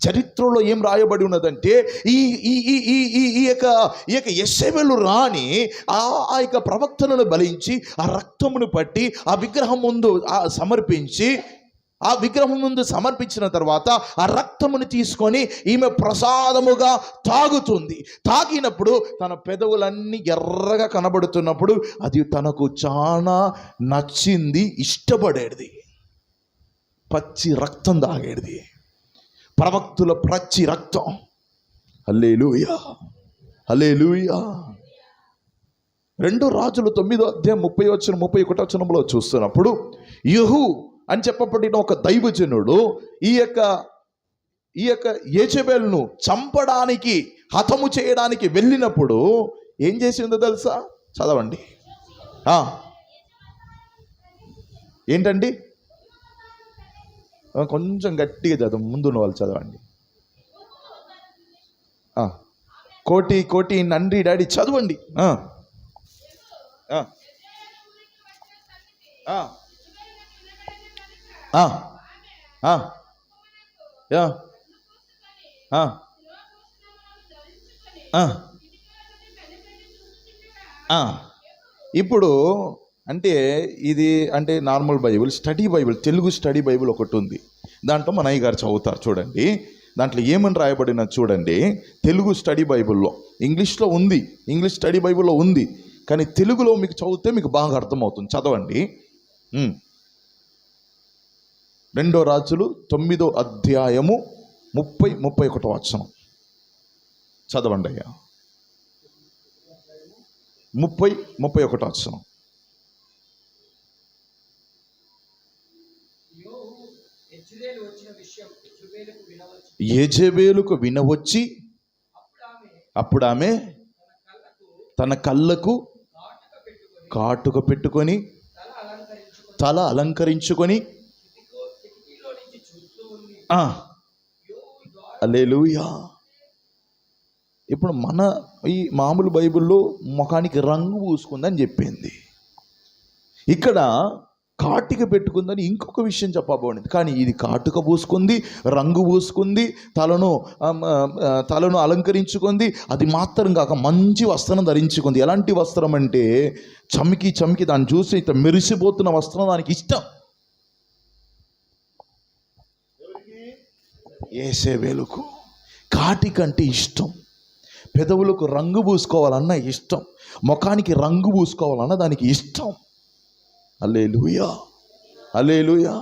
చరిత్రలో ఏం రాయబడి ఉన్నదంటే ఈ యొక్క యెజెబెలు రాణి ఆ యొక్క ప్రవక్తలను బలించి ఆ రక్తమును పట్టి ఆ విగ్రహం ముందు సమర్పించి, ఆ విగ్రహం ముందు సమర్పించిన తర్వాత ఆ రక్తమును తీసుకొని ఈమె ప్రసాదముగా తాగుతుంది. తాగినప్పుడు తన పెదవులన్నీ ఎర్రగా కనబడుతున్నప్పుడు అది తనకు చాలా నచ్చింది, ఇష్టపడేది. పచ్చి రక్తం తాగేది, ప్రవక్తుల పచ్చి రక్తం. హల్లెలూయా, హల్లెలూయా. 2 రాజులు 9వ అధ్యాయం 30-31 వచనంలో చూస్తున్నప్పుడు యెహూ అని చెప్పబడిన ఒక దైవజనుడు ఈ యొక్క యెజెబెలును చంపడానికి, హతము చేయడానికి వెళ్ళినప్పుడు ఏం చేసిందో తెలుసా? చదవండి. ఏంటండి? కొంచెం గట్టిగా చదవం, ముందున్న వాళ్ళు చదవండి. కోటి కోటి నండి డాడీ చదవండి. ఇప్పుడు అంటే ఇది అంటే normal Bible, study Bible, Telugu study Bible ఒకటి ఉంది. దాంట్లో మన అయ్య గారు చదువుతారు చూడండి. దాంట్లో ఏమని రాయబడిన చూడండి. తెలుగు స్టడీ బైబిల్లో, ఇంగ్లీష్లో ఉంది, ఇంగ్లీష్ స్టడీ బైబిల్లో ఉంది, కానీ తెలుగులో మీకు చదివితే మీకు బాగా అర్థమవుతుంది. చదవండి. 2 రాజులు 9వ అధ్యాయము 30-31 వచనం చదవండి అయ్యా. 30-31 వచనం. యెజెబెలుకు వినవచ్చి అప్పుడు ఆమె తన కళ్ళకు కాటుక పెట్టుకొని తల అలంకరించుకొని హల్లెలూయా. ఇప్పుడు మన ఈ మామూలు బైబిల్లో ముఖానికి రంగు పూసుకుందని చెప్పింది, ఇక్కడ కాటుక పెట్టుకుందని ఇంకొక విషయం చెప్పబడింది. కానీ ఇది కాటుక పూసుకుంది, రంగు పూసుకుంది, తలను అలంకరించుకుంది. అది మాత్రం కాక మంచి వస్త్రం ధరించుకుంది. ఎలాంటి వస్త్రం అంటే చమికి చమికి దాన్ని చూసి ఇట్లా మెరిసిపోతున్న వస్త్రం దానికి ఇష్టం. యెజెబెలుకు కాటిక అంటే ఇష్టం, పెదవులకు రంగు పూసుకోవాలన్న ఇష్టం, ముఖానికి రంగు పూసుకోవాలన్న దానికి ఇష్టం. హల్లెలూయా, హల్లెలూయా.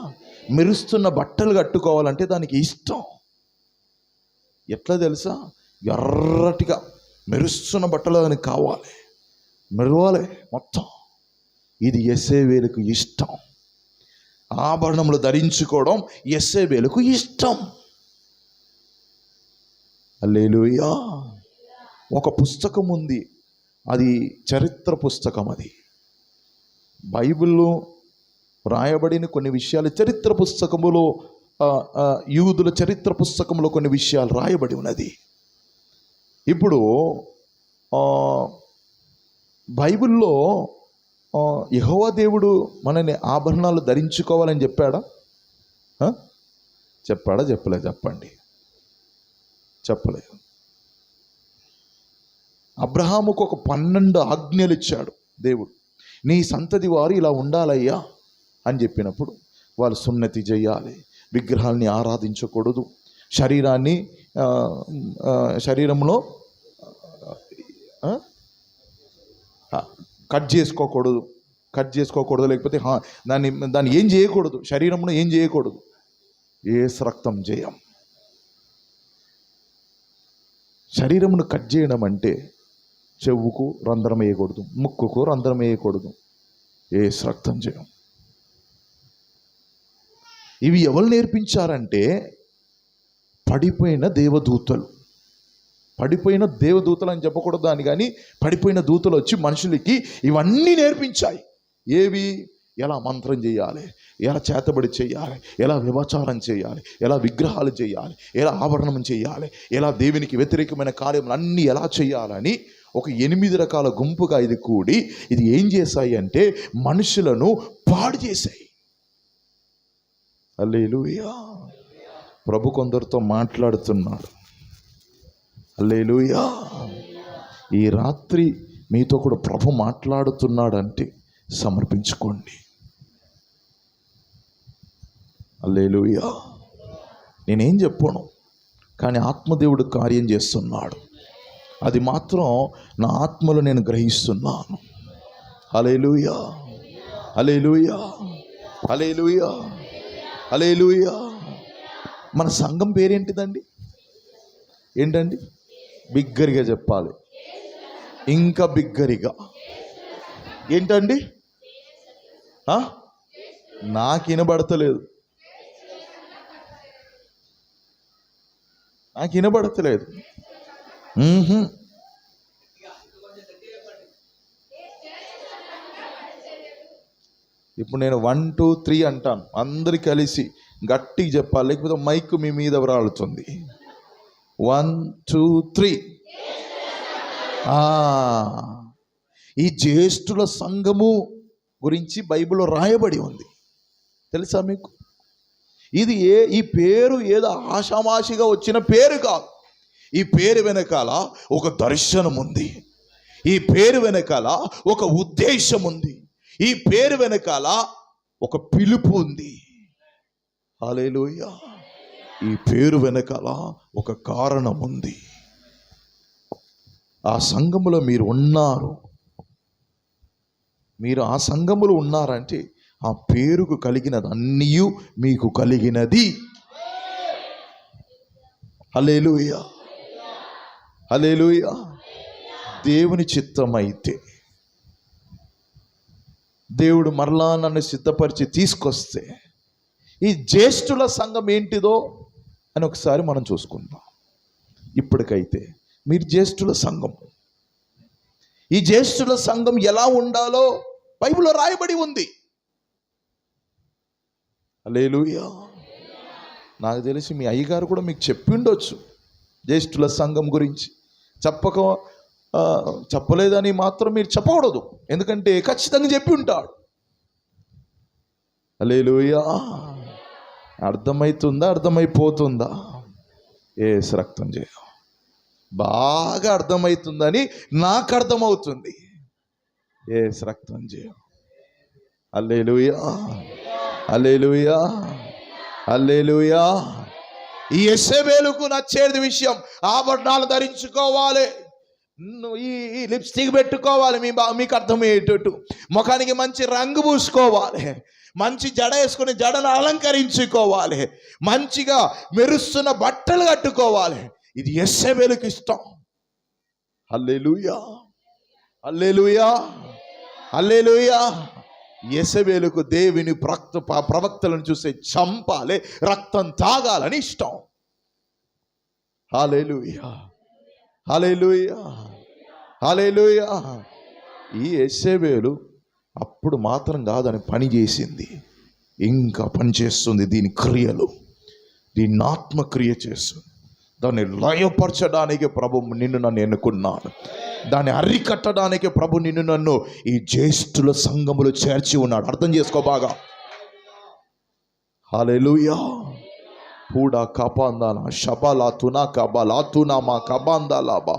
మెరుస్తున్న బట్టలు కట్టుకోవాలంటే దానికి ఇష్టం. ఎట్లా తెలుసా? ఎర్రటిగా మెరుస్తున్న బట్టలు దానికి కావాలి, మెరవాలి మొత్తం. ఇది యెజెబెలుకు ఇష్టం. ఆభరణములు ధరించుకోవడం యెజెబెలుకు ఇష్టం. హల్లెలూయా. ఒక పుస్తకం ఉంది, అది చరిత్ర పుస్తకం. అది బైబిల్లో రాయబడిన కొన్ని విషయాలు చరిత్ర పుస్తకములో, యూదుల చరిత్ర పుస్తకంలో కొన్ని విషయాలు రాయబడి ఉన్నది. ఇప్పుడు బైబిల్లో యెహోవా దేవుడు మనని ఆభరణాలు ధరించుకోవాలని చెప్పాడా? చెప్పాడా? చెప్పలేదు. చెప్పండి. చెప్పలేదు. అబ్రహాముకు ఒక 12 ఆజ్ఞలు ఇచ్చాడు దేవుడు. నీ సంతతి వారు ఇలా ఉండాలయ్యా అని చెప్పినప్పుడు వాళ్ళు సున్నతి చేయాలి, విగ్రహాల్ని ఆరాధించకూడదు, శరీరంలో కట్ చేసుకోకూడదు, లేకపోతే దాన్ని ఏం చేయకూడదు, శరీరంలో ఏం చేయకూడదు, యేసు రక్తం చేయం. శరీరమును కట్ చేయడం అంటే చెవుకు రంధ్రం వేయకూడదు, ముక్కుకు రంధ్రం వేయకూడదు, రక్తం చేయడం. ఇవి ఎవరు నేర్పించారంటే పడిపోయిన దేవదూతలు. పడిపోయిన దేవదూతలు అని చెప్పకూడదు దాన్ని, కానీ పడిపోయిన దూతలు వచ్చి మనుషులకి ఇవన్నీ నేర్పించాయి. ఏవి? ఎలా మంత్రం చేయాలి, ఎలా చేతబడి చేయాలి, ఎలా వ్యభిచారం చేయాలి, ఎలా విగ్రహాలు చేయాలి, ఎలా ఆభరణం చేయాలి, ఎలా దేవునికి వ్యతిరేకమైన కార్యములు అన్నీ ఎలా చేయాలని ఒక 8 రకాల గుంపుగా ఇది కూడి ఇది ఏం చేశాయి అంటే మనుషులను పాడు చేశాయి. హల్లెలూయా. ప్రభు కొందరితో మాట్లాడుతున్నాడు. హల్లెలూయా. ఈ రాత్రి మీతో కూడా ప్రభు మాట్లాడుతున్నాడంటే సమర్పించుకోండి. హల్లెలూయా. నేనేం చెప్పను, కానీ ఆత్మదేవుడు కార్యం చేస్తున్నాడు. అది మాత్రం నా ఆత్మలో నేను గ్రహిస్తున్నాను. హల్లెలూయా, హల్లెలూయా, హల్లెలూయా, హల్లెలూయా. మన సంఘం పేరేంటిదండి? ఏంటండి? బిగ్గరిగా చెప్పాలి, ఇంకా బిగ్గరిగా. ఏంటండి? నాకు వినబడతలేదు, నాకు వినబడతలేదు. ఇప్పుడు నేను 1 2 3 అంటాను, అందరు కలిసి గట్టిగా చెప్పాలి, లేకపోతే మైక్ మీ మీద రాలుతుంది. 1 2 3. ఈ జ్యేష్ఠుల సంఘము గురించి బైబిల్లో రాయబడి ఉంది, తెలుసా మీకు? ఇది ఈ పేరు ఏదో ఆషామాషిగా వచ్చిన పేరు కాదు. ఈ పేరు వెనకాల ఒక దర్శనం ఉంది, ఈ పేరు వెనకాల ఒక ఉద్దేశం ఉంది, ఈ పేరు వెనకాల ఒక పిలుపు ఉంది. హల్లెలూయా. ఈ పేరు వెనకాల ఒక కారణం ఉంది. ఆ సంఘములో మీరు ఉన్నారు, మీరు ఆ సంఘములో ఉన్నారంటే ఆ పేరుకు కలిగినది అన్నీ మీకు కలిగినది. హల్లెలూయా, హల్లెలూయా. దేవుని చిత్తమైతే దేవుడు మరలా నన్ను సిద్ధపరిచి తీసుకొస్తే ఈ జ్యేష్ఠుల సంఘం ఏంటిదో అని ఒకసారి మనం చూసుకుందాం. ఇప్పటికైతే మీరు జ్యేష్ఠుల సంఘం, ఈ జ్యేష్ఠుల సంఘం ఎలా ఉండాలో బైబిల్లో రాయబడి ఉంది. హల్లెలూయా. నాకు తెలిసి మీ అయ్యగారు కూడా మీకు చెప్పి ఉండొచ్చు జ్యేష్ఠుల సంఘం గురించి. చెప్పలేదని మాత్రం మీరు చెప్పకూడదు, ఎందుకంటే ఖచ్చితంగా చెప్పి ఉంటాడు. హల్లెలూయా. అర్థమవుతుందా? అర్థమైపోతుందా? రక్తం చేయ బాగా అర్థమవుతుందని నాకు అర్థమవుతుంది. రక్తం చేయ. హల్లెలూయా, హల్లెలూయా, హల్లెలూయా. ఈ యెజబెలుకు నచ్చేది విషయం, ఆభరణాలు ధరించుకోవాలి, ఈ లిప్స్టిక్ పెట్టుకోవాలి, మీకు అర్థమయ్యేటట్టు ముఖానికి మంచి రంగు పూసుకోవాలి, మంచి జడ వేసుకుని జడను అలంకరించుకోవాలి, మంచిగా మెరుస్తున్న బట్టలు కట్టుకోవాలి. ఇది యెజబెలుకు ఇష్టం. హల్లెలూయా, హల్లెలూయా, హల్లెలూయా. యెజబెలుకు దేవుని ప్రవక్తలను చూస్తే చంపాలి, రక్తం తాగాలని ఇష్టం. హల్లెలూయా, హల్లెలూయా, హల్లెలూయా. ఈ యెజబెలు అప్పుడు మాత్రం కాదని పని చేసింది, ఇంకా పని చేస్తుంది. దీని క్రియలు, దీన్ని ఆత్మక్రియ చేస్తుంది. దాన్ని లయపరచడానికి ప్రభు నిన్ను నన్ను ఎన్నుకున్నాడు, దాన్ని అరికట్టడానికి ప్రభు నిన్ను నన్ను ఈ జ్యేష్ఠుల సంఘములో చేర్చి ఉన్నాడు. అర్థం చేసుకో బాగా. హల్లెలూయా. పూడా కపాందాల షబాలా తునా కబాలా తునా మా కబాందాలాబా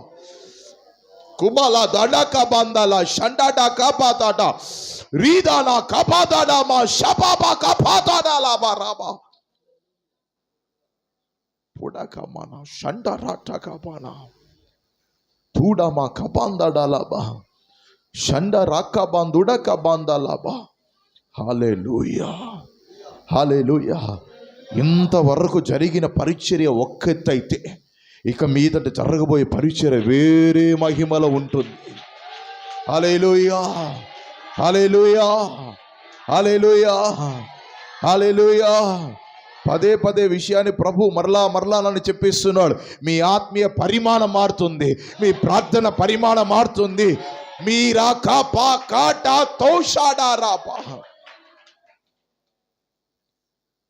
కుబాలా దడా కబాందాల షండాడా కపాతాట రీదానా కపాతాడా మా షబాబా కపాతాడాలాబా రాబా పూడా కమానా షండారాట కబానా తూడా మా కబాందాడాలాబా షండారాక బాందుడా కబాందాలాబా. హల్లెలూయా, హల్లెలూయా. ఇంతవరకు జరిగిన పరిచర్య ఒక్కెత్తైతే ఇక మీదట జరగబోయే పరిచర్య వేరే మహిమలో ఉంటుంది. హల్లెలూయా, హల్లెలూయా, హల్లెలూయా, హల్లెలూయా. పదే పదే విషయాన్ని ప్రభు మరలా నన్ను చెప్పిస్తున్నాడు. మీ ఆత్మీయ పరిమాణం మారుతుంది, మీ ప్రార్థన పరిమాణం మారుతుంది. మీరా కాపా కాటా తోషాడా రాపా.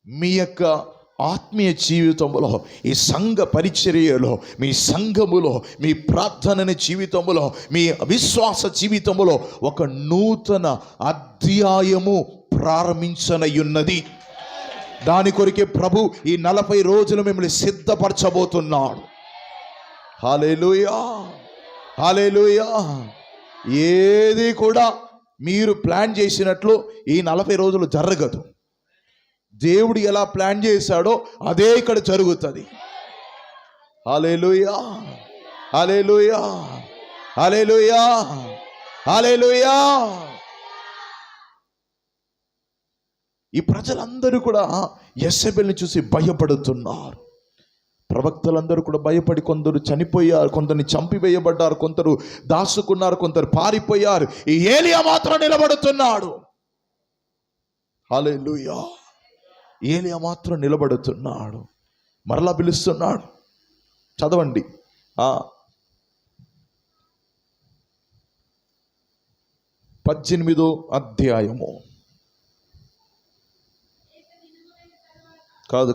మీ యొక్క ఆత్మీయ జీవితంలో, ఈ సంఘ పరిచర్యలో, మీ సంఘములో, మీ ప్రార్థన జీవితంలో, మీ విశ్వాస జీవితంలో ఒక నూతన అధ్యాయము ప్రారంభించనయున్నది. దాని కొరికే ప్రభు ఈ 40 రోజులు మిమ్మల్ని సిద్ధపరచబోతున్నాడు. హల్లెలూయా, హల్లెలూయా. ఏది కూడా మీరు ప్లాన్ చేసినట్లు ఈ 40 రోజులు జరగదు. దేవుడు ఎలా ప్లాన్ చేశాడో అదే ఇక్కడ జరుగుతుంది. హల్లెలూయా, హల్లెలూయా, హల్లెలూయా, హల్లెలూయా. ఈ ప్రజలందరూ కూడా యెజబెల్ని చూసి భయపడుతున్నారు. ప్రవక్తలందరూ కూడా భయపడి కొందరు చనిపోయారు, కొందరిని చంపివేయబడ్డారు, కొందరు దాచుకున్నారు, కొందరు పారిపోయారు. ఈ ఏలియా మాత్రం నిలబడుతున్నాడు. హల్లెలూయా. ఏలియా మాత్రం నిలబడుతున్నాడు. మరలా పిలుస్తున్నాడు. చదవండి. 18వ అధ్యాయము. కాదు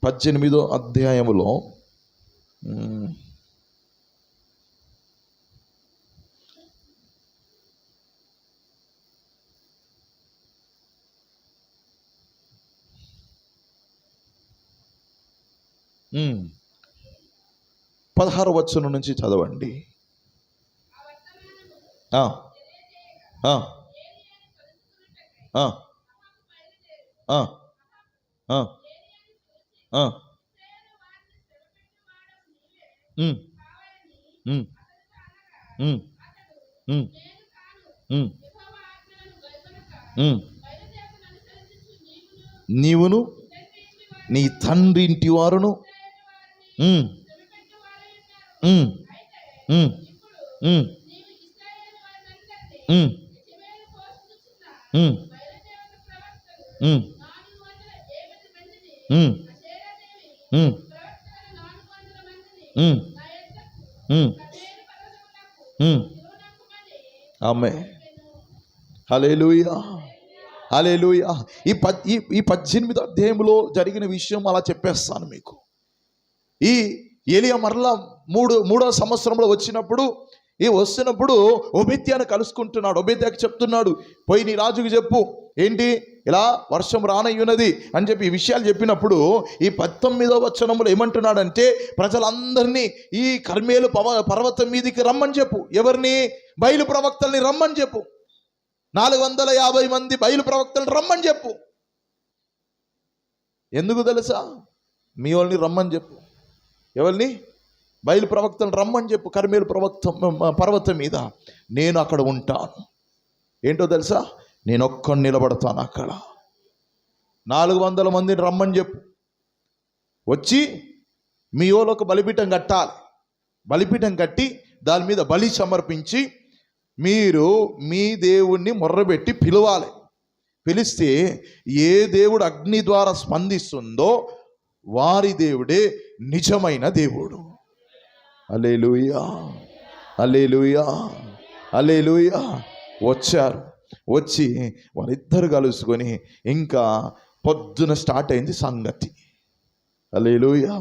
18వ అధ్యాయములో 16వ వచనం నుంచి చదవండి. నీవును నీ తండ్రి ఇంటి వారును ఆమేన్. హల్లెలూయా, హల్లెలూయా. ఈ 18వ అధ్యాయంలో జరిగిన విషయం అలా చెప్పేస్తాను మీకు. ఈ ఏలియా మరలా మూడో సంవత్సరంలో వస్తున్నప్పుడు ఒబేద్యాను కలుసుకుంటున్నాడు. ఒబేద్యాకి చెప్తున్నాడు, పోయి నీ రాజుకు చెప్పు, ఏంటి ఇలా వర్షం రానయ్యున్నది అని చెప్పి ఈ విషయాలు చెప్పినప్పుడు ఈ 19వ వచనంలో ఏమంటున్నాడంటే, ప్రజలందరినీ ఈ కర్మేలు పర్వతం మీదికి రమ్మని చెప్పు. ఎవరిని? బయలు ప్రవక్తల్ని రమ్మని చెప్పు. 450 మంది బయలు ప్రవక్తలను రమ్మని చెప్పు. ఎందుకు తెలుసా? మీ వాళ్ళని రమ్మని చెప్పు. ఎవరిని? బయలు ప్రవక్తలను రమ్మని చెప్పు. కర్మేలు పర్వతం మీద నేను అక్కడ ఉంటాను. ఏంటో తెలుసా? నేను ఒక్కడిని నిలబడతాను అక్కడ. 400 మందిని రమ్మని చెప్పు. వచ్చి మీ వాళ్ళకు బలిపీఠం కట్టాలి. బలిపీఠం కట్టి దాని మీద బలి సమర్పించి మీరు మీ దేవుణ్ణి మొర్రబెట్టి పిలవాలి. పిలిస్తే ఏ దేవుడు అగ్ని ద్వారా స్పందిస్తుందో వారి దేవుడే నిజమైన దేవుడు. హల్లెలూయా, హల్లెలూయా, హల్లెలూయా. వచ్చారు. వచ్చి వారిద్దరు కలుసుకొని ఇంకా పొద్దున స్టార్ట్ అయింది సంగతి. హల్లెలూయా.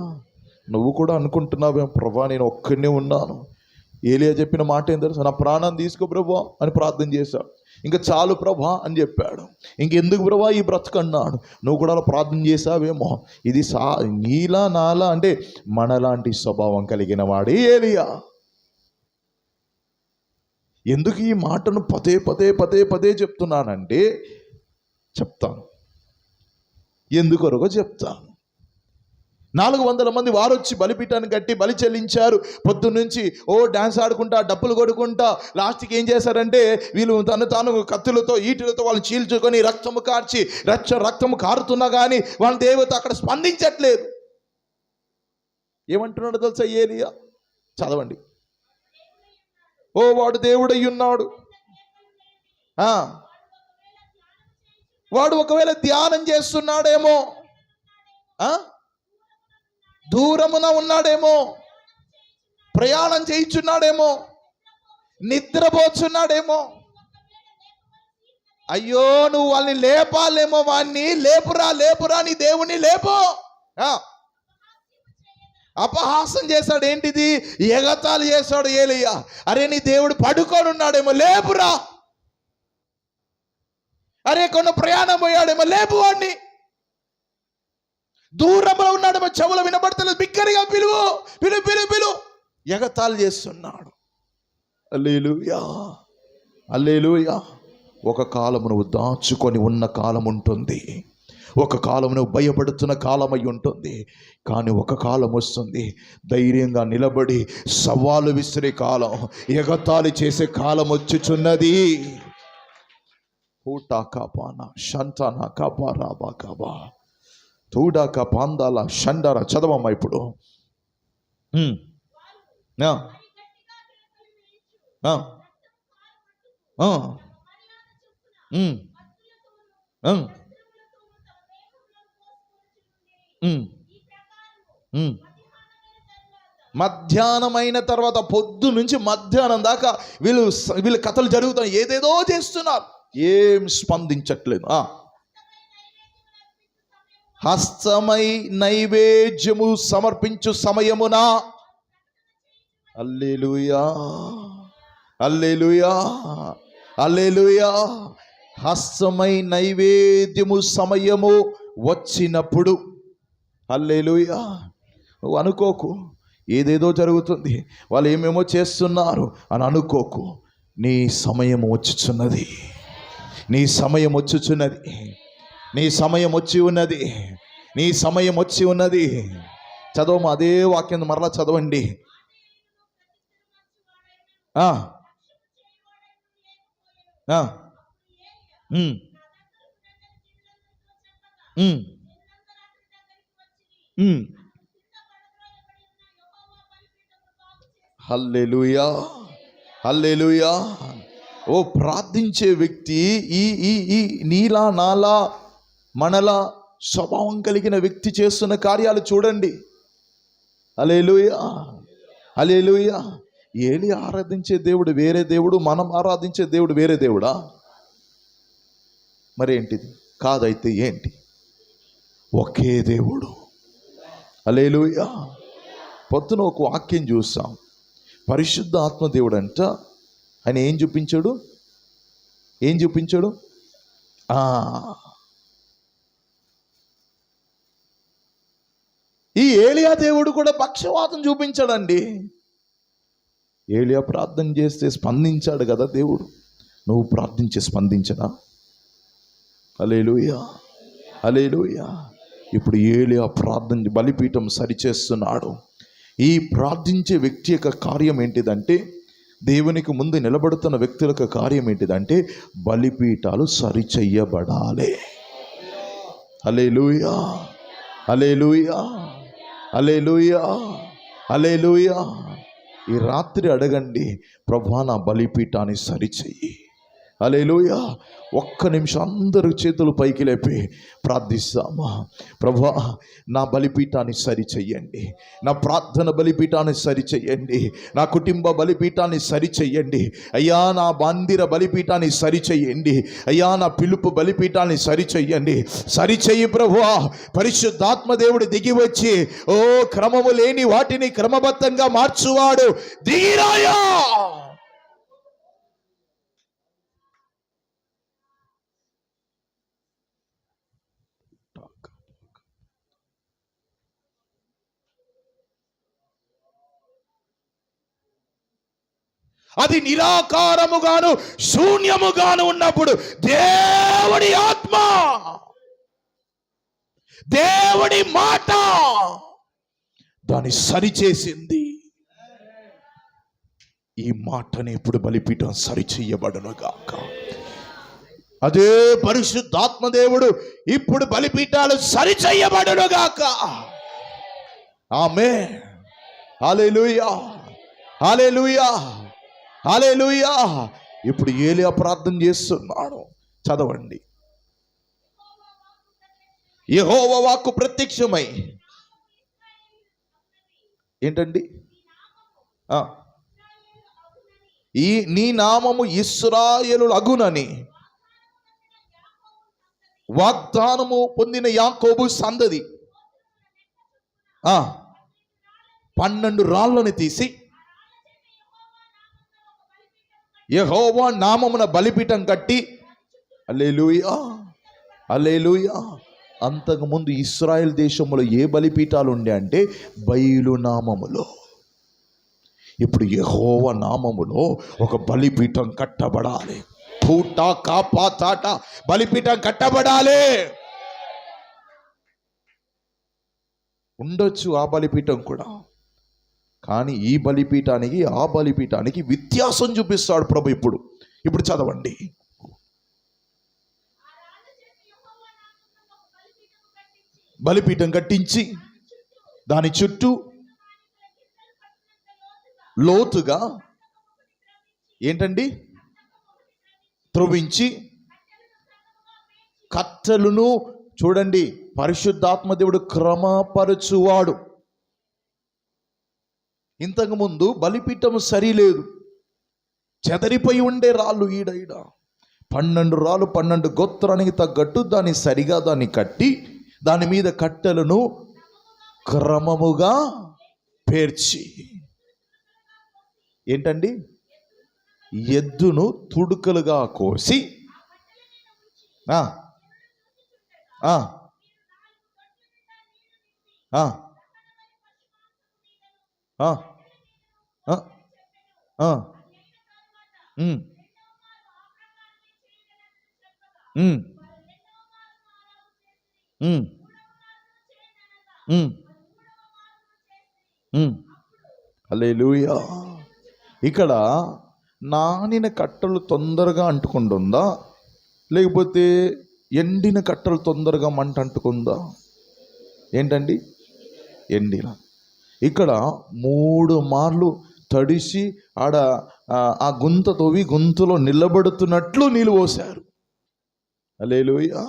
నువ్వు కూడా అనుకుంటున్నావేమో, ప్రభా నేను ఒక్కడినే ఉన్నాను. ఏలియా చెప్పిన మాట ఏం తెలుసు? నా ప్రాణం తీసుకో ప్రభా అని ప్రార్థన చేశాడు. ఇంకా చాలు ప్రభా అని చెప్పాడు. ఇంకెందుకు ప్రభా ఈ బ్రతుకన్నాడు. నువ్వు కూడా అలా ప్రార్థన చేశావేమో. ఇది నీలా నాలా అంటే మనలాంటి స్వభావం కలిగిన వాడే ఏలియా. ఎందుకు ఈ మాటను పదే చెప్తున్నానంటే, చెప్తాను ఎందుకొరగో చెప్తాను. 400 మంది వారొచ్చి బలిపీఠాన్ని కట్టి బలి చెల్లించారు. పొద్దున్నుంచి డాన్స్ ఆడుకుంటా, డప్పులు కొడుకుంటా, లాస్ట్కి ఏం చేశారంటే వీళ్ళు తాను కత్తులతో ఈటులతో వాళ్ళని చీల్చుకొని రక్తము కార్చి రక్తము కారుతున్నా కానీ వాళ్ళ దేవత అక్కడ స్పందించట్లేదు. ఏమంటున్నాడు తెలుసా ఏలియా? చదవండి. వాడు దేవుడై ఉన్నాడు. వాడు ఒకవేళ ధ్యానం చేస్తున్నాడేమో, దూరమున ఉన్నాడేమో, ప్రయాణం చేయించున్నాడేమో, నిద్రపోతున్నాడేమో. అయ్యో నువ్వు వాళ్ళని లేపాలేమో, వాణ్ణి లేపురా నీ దేవుని లేపు. అపహాసం చేశాడు. ఏంటిది? ఎగతాళి చేశాడు ఏలియా. అరే నీ దేవుడు పడుకొని ఉన్నాడేమో, లేపురా. అరే కొన్ని ప్రయాణం పోయాడేమో, లేపు వాడిని. దూరంలో ఉన్నాడేమో, చెవులు వినబడతలేదు, బిగ్గరగా పిలువు. ఎగతాళి చేస్తున్నాడు. హల్లెలూయా, హల్లెలూయా. ఒక కాలం నువ్వు దాచుకొని ఉన్న కాలం ఉంటుంది, ఒక కాలం నువ్వు భయపడుతున్న కాలం అయి ఉంటుంది. కానీ ఒక కాలం వస్తుంది, ధైర్యంగా నిలబడి సవాలు విసిరే కాలం, ఎగతాళి చేసే కాలం వచ్చుచున్నది. చదవమ్మా ఇప్పుడు. మధ్యాహ్నం అయిన తర్వాత పొద్దు నుంచి మధ్యాహ్నం దాకా వీళ్ళు కథలు జరుగుతాయి, ఏదేదో చేస్తున్నారు, ఏం స్పందించట్లేదు. హస్తమై నైవేద్యము సమర్పించు సమయమున, హల్లెలూయా, హల్లెలూయా, హల్లెలూయా. హస్తమై నైవేద్యము సమయము వచ్చినప్పుడు, హల్లెలూయా. నువ్వు అనుకోకు ఏదేదో జరుగుతుంది, వాళ్ళు ఏమేమో చేస్తున్నారు అని అనుకోకు. నీ సమయం వచ్చుచున్నది, నీ సమయం వచ్చుచున్నది, నీ సమయం వచ్చి ఉన్నది, నీ సమయం వచ్చి ఉన్నది. చదవము అదే వాక్యం మరలా చదవండి. హల్లెలూయా, హల్లెలూయా. ప్రార్థించే వ్యక్తి, ఈ నీలా నాలా మనలా స్వభావం కలిగిన వ్యక్తి చేస్తున్న కార్యాలు చూడండి. హల్లెలూయా, హల్లెలూయా. ఏలి ఆరాధించే దేవుడు వేరే దేవుడు, మనం ఆరాధించే దేవుడు వేరే దేవుడా? మరేంటిది? కాదైతే ఏంటి? ఒకే దేవుడు. హల్లెలూయా. పొద్దున ఒక వాక్యం చూస్తాం, పరిశుద్ధ ఆత్మదేవుడు అంట. ఆయన ఏం చూపించాడు? ఈ ఏలియా దేవుడు కూడా పక్షవాతం చూపించాడండి. ఏలియా ప్రార్థన చేస్తే స్పందించాడు కదా దేవుడు. నువ్వు ప్రార్థించి స్పందించడా? హల్లెలూయా, హల్లెలూయా. ఇప్పుడు ఏలియా ప్రార్థన బలిపీఠం సరిచేస్తున్నాడు. ఈ ప్రార్థించే వ్యక్తి యొక్క కార్యం ఏంటిదంటే, దేవునికి ముందు నిలబడుతున్న వ్యక్తుల యొక్క కార్యం ఏంటిదంటే, బలిపీఠాలు సరిచెయ్యబడాలి. హల్లెలూయా, హల్లెలూయా, హల్లెలూయా, హల్లెలూయా. ఈ రాత్రి అడగండి, ప్రభువా నా బలిపీఠాన్ని సరిచెయ్యి. హల్లెలూయా. ఒక్క నిమిషం అందరూ చేతులు పైకి లేపి ప్రార్థిస్తామా? ప్రభువా నా బలిపీఠాన్ని సరిచెయ్యండి, నా ప్రార్థన బలిపీఠాన్ని సరిచెయ్యండి, నా కుటుంబ బలిపీఠాన్ని సరిచెయ్యండి అయ్యా, నా మందిర బలిపీఠాన్ని సరిచెయ్యండి అయ్యా, నా పిలుపు బలిపీఠాన్ని సరిచెయ్యండి. సరిచెయ్యి ప్రభువా. పరిశుద్ధాత్మదేవుడు దిగి వచ్చి క్రమము లేని వాటిని క్రమబద్ధంగా మార్చువాడు దిగిరాయా. అది నిరాకారముగాను శూన్యముగాను ఉన్నప్పుడు దేవుడి ఆత్మ, దేవుడి మాట దాన్ని సరిచేసింది. ఈ మాటని ఇప్పుడు బలిపీఠం సరిచేయబడునుగాక. అదే పరిశుద్ధాత్మదేవుడు ఇప్పుడు బలిపీఠాలు సరిచేయబడునుగాక. ఆమేన్. హల్లెలూయా, హల్లెలూయా, హల్లెలూయా. ఇప్పుడు ఏలియా ప్రార్థన చేస్తున్నాడు. చదవండి. యెహోవా వాక్కు ప్రత్యక్షమై, ఏంటండి, ఈ నీ నామము ఇశ్రాయేలు అగునని వాగ్దానము పొందిన యాకోబు సంతతి 12 రాళ్ళని తీసి యెహోవా నామమున బలిపీఠం కట్టి, హల్లెలూయా, హల్లెలూయా. అంతకుముందు ఇశ్రాయేల్ దేశంలో ఏ బలిపీఠాలు ఉండే అంటే బయలు నామములో. ఇప్పుడు యెహోవా నామములో ఒక బలిపీఠం కట్టబడాలి. పూట కాపా తాట బలిపీఠం కట్టబడాలి. ఉండొచ్చు ఆ బలిపీఠం కూడా, కానీ ఈ బలిపీఠానికి ఆ బలిపీఠానికి వ్యత్యాసం చూపిస్తాడు ప్రభు. ఇప్పుడు చదవండి. బలిపీఠం కట్టించి దాని చుట్టూ లోతుగా ఏంటండి త్రవ్వించి కట్టెలను, చూడండి, పరిశుద్ధాత్మ దేవుడు క్రమపరచువాడు. ఇంతకుముందు బలిపీఠం సరిలేదు, చెదరిపోయి ఉండే రాళ్ళు ఈడ 12 రాళ్ళు 12 గోత్రానికి తగ్గట్టు దాన్ని సరిగా దాన్ని కట్టి దాని మీద కట్టెలను క్రమముగా పేర్చి, ఏంటండి, ఎద్దును తుడుకలుగా కోసి హల్లెలూయా. ఇక్కడ నానిన కట్టలు తొందరగా అంటుకుంటుందా, లేకపోతే ఎండిన కట్టలు తొందరగా మంట అంటుకుందా? ఏంటండి, ఎండిన. ఇక్కడ 3 మార్లు తడిసి ఆడ ఆ గుంత తవ్వి గుంతలో నిలబడుతున్నట్లు నీళ్ళు పోశారు. హల్లెలూయా,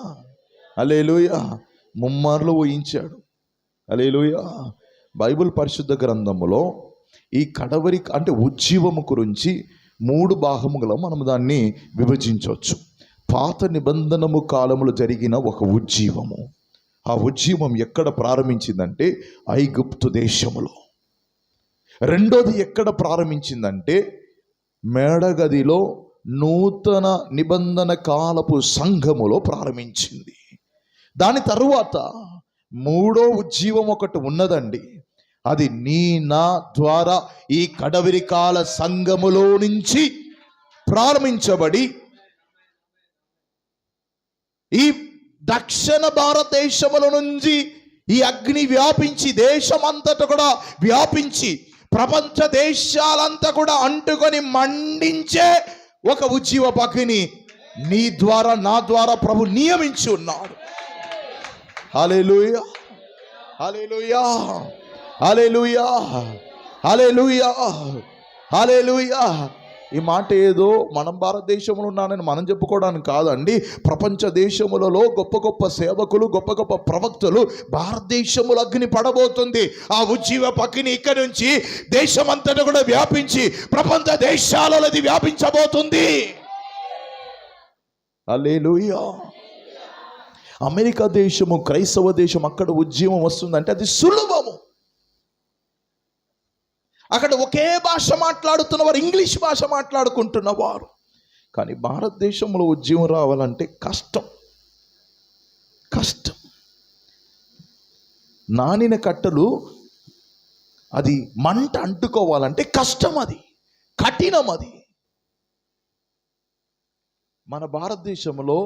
హల్లెలూయా. 3 మార్లు ఊహించాడు. హల్లెలూయా. బైబిల్ పరిశుద్ధ గ్రంథములో ఈ కడవరి అంటే ఉజ్జీవము గురించి 3 భాగముగా మనం దాన్ని విభజించవచ్చు. పాత నిబంధనము కాలములో జరిగిన ఒక ఉజ్జీవము. ఆ ఉజ్జీవం ఎక్కడ ప్రారంభించిందంటే ఐగుప్తు దేశములో. రెండోది ఎక్కడ ప్రారంభించిందంటే మేడగదిలో నూతన నిబంధన కాలపు సంఘములో ప్రారంభించింది. దాని తరువాత 3వ ఉజ్జీవం ఒకటి ఉన్నదండి. అది నీ నా ద్వారా ఈ కడవరి కాల సంఘములో నుంచి ప్రారంభించబడి ఈ దక్షిణ భారతదేశముల నుంచి ఈ అగ్ని వ్యాపించి దేశమంతటా కూడా వ్యాపించి ప్రపంచ దేశాలంతా కూడా అంటుకొని మండించే ఒక ఉజ్జీవ అగ్ని నీ ద్వారా నా ద్వారా ప్రభు నియమించి ఉన్నాడు. హల్లెలూయా, హల్లెలూయా, హల్లెలూయా, హల్లెలూయా, హల్లెలూయా. ఈ మాట ఏదో మనం భారతదేశంలో ఉన్నానని మనం చెప్పుకోవడానికి కాదండి. ప్రపంచ దేశములలో గొప్ప గొప్ప సేవకులు, గొప్ప గొప్ప ప్రవక్తలు భారతదేశములో అగ్ని పడబోతుంది. ఆ ఉజ్జీవ అగ్ని ఇక్కడి నుంచి దేశమంతటా కూడా వ్యాపించి ప్రపంచ దేశాలలో అది వ్యాపించబోతుంది. హల్లెలూయా. అమెరికా దేశము, క్రైస్తవ దేశం, అక్కడ ఉజ్జీవం వస్తుందంటే అది సులభము. అక్కడ ఒకే భాష మాట్లాడుతున్నవారు, ఇంగ్లీష్ భాష మాట్లాడుకుంటున్నవారు. కానీ భారతదేశంలో ఉద్యమం రావాలంటే కష్టం. నానిన కట్టలు అది మంట అంటుకోవాలంటే కష్టం, అది కఠినం. అది మన భారతదేశంలో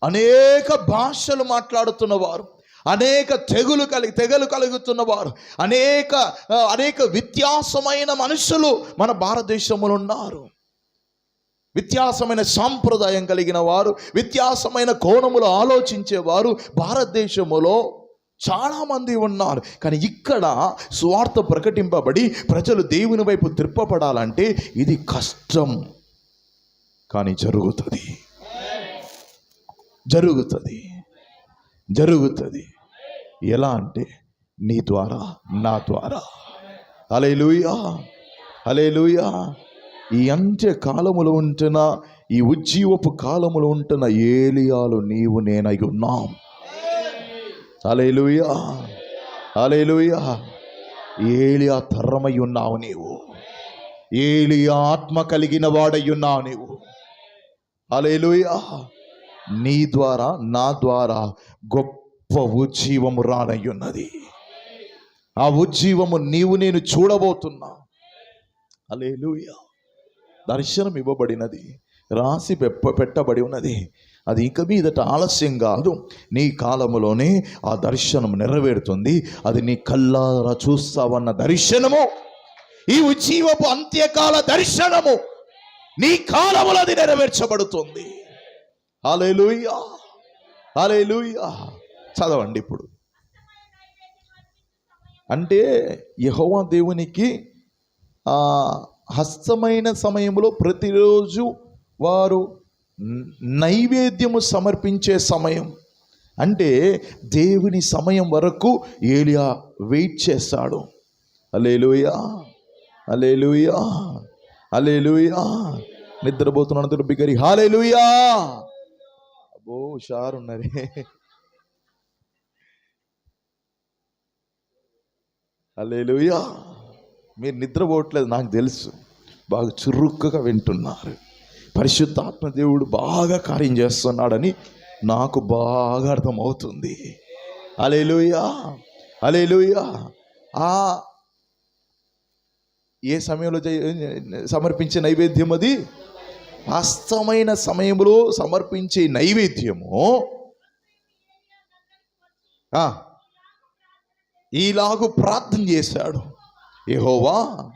అనేక భాషలు మాట్లాడుతున్నవారు, అనేక తెగలు కలుగుతున్న వారు, అనేక వ్యత్యాసమైన మనుషులు మన భారతదేశంలో ఉన్నారు. వ్యత్యాసమైన సాంప్రదాయం కలిగిన వారు, వ్యత్యాసమైన కోణములు ఆలోచించేవారు భారతదేశంలో చాలామంది ఉన్నారు. కానీ ఇక్కడ సువార్త ప్రకటింపబడి ప్రజలు దేవుని వైపు త్రిప్పబడాలంటే ఇది కష్టం. కానీ జరుగుతుంది. ఎలా అంటే నీ ద్వారా, నా ద్వారా. హల్లెలూయా. ఈ అంత్య కాలములో ఉంటున్న, ఈ ఉజ్జీవపు కాలములో ఉంటున్న ఏలియాలు నీవు నేనై ఉన్నాం. హల్లెలూయా. ఏలియా తరమై ఉన్నావు నీవు. ఏలియా ఆత్మ కలిగిన వాడై ఉన్నావు నీవు. హల్లెలూయా. నీ ద్వారా, నా ద్వారా గొప్ప ఉజ్జీవము రానయ్యున్నది. ఆ ఉజ్జీవము నీవు నేను చూడబోతున్నా. హల్లెలూయా. దర్శనం ఇవ్వబడినది, రాసి పెట్టబడి ఉన్నది. అది ఇక మీదట ఆలస్యం కాదు, నీ కాలములోనే ఆ దర్శనం నెరవేరుతుంది. అది నీ కళ్ళారా చూస్తావన్న దర్శనము, ఈ ఉజ్జీవపు అంత్యకాల దర్శనము నీ కాలములో అది నెరవేర్చబడుతుంది. హల్లెలూయా. చదవండి ఇప్పుడు. అంటే యెహోవా దేవునికి హస్తమైన సమయంలో ప్రతిరోజు వారు నైవేద్యము సమర్పించే సమయం. అంటే దేవుని సమయం వరకు ఏలియా వెయిట్ చేస్తాడు. హల్లెలూయా. నిద్రపోతున్నాను బిగ్గరి హల్లెలూయా. అబ్బో షారున్నారే. హల్లెలూయా. మీరు నిద్రపోవట్లేదు నాకు తెలుసు, బాగా చురుకుగా వింటున్నారు. పరిశుద్ధాత్మ దేవుడు బాగా కార్యం చేస్తున్నాడని నాకు బాగా అర్థమవుతుంది. హల్లెలూయా. ఏ సమయంలో సమర్పించే నైవేద్యం అది? వాస్తవమైన సమయంలో సమర్పించే నైవేద్యము ఈలాగు ప్రార్థన చేశాడు. యెహోవా,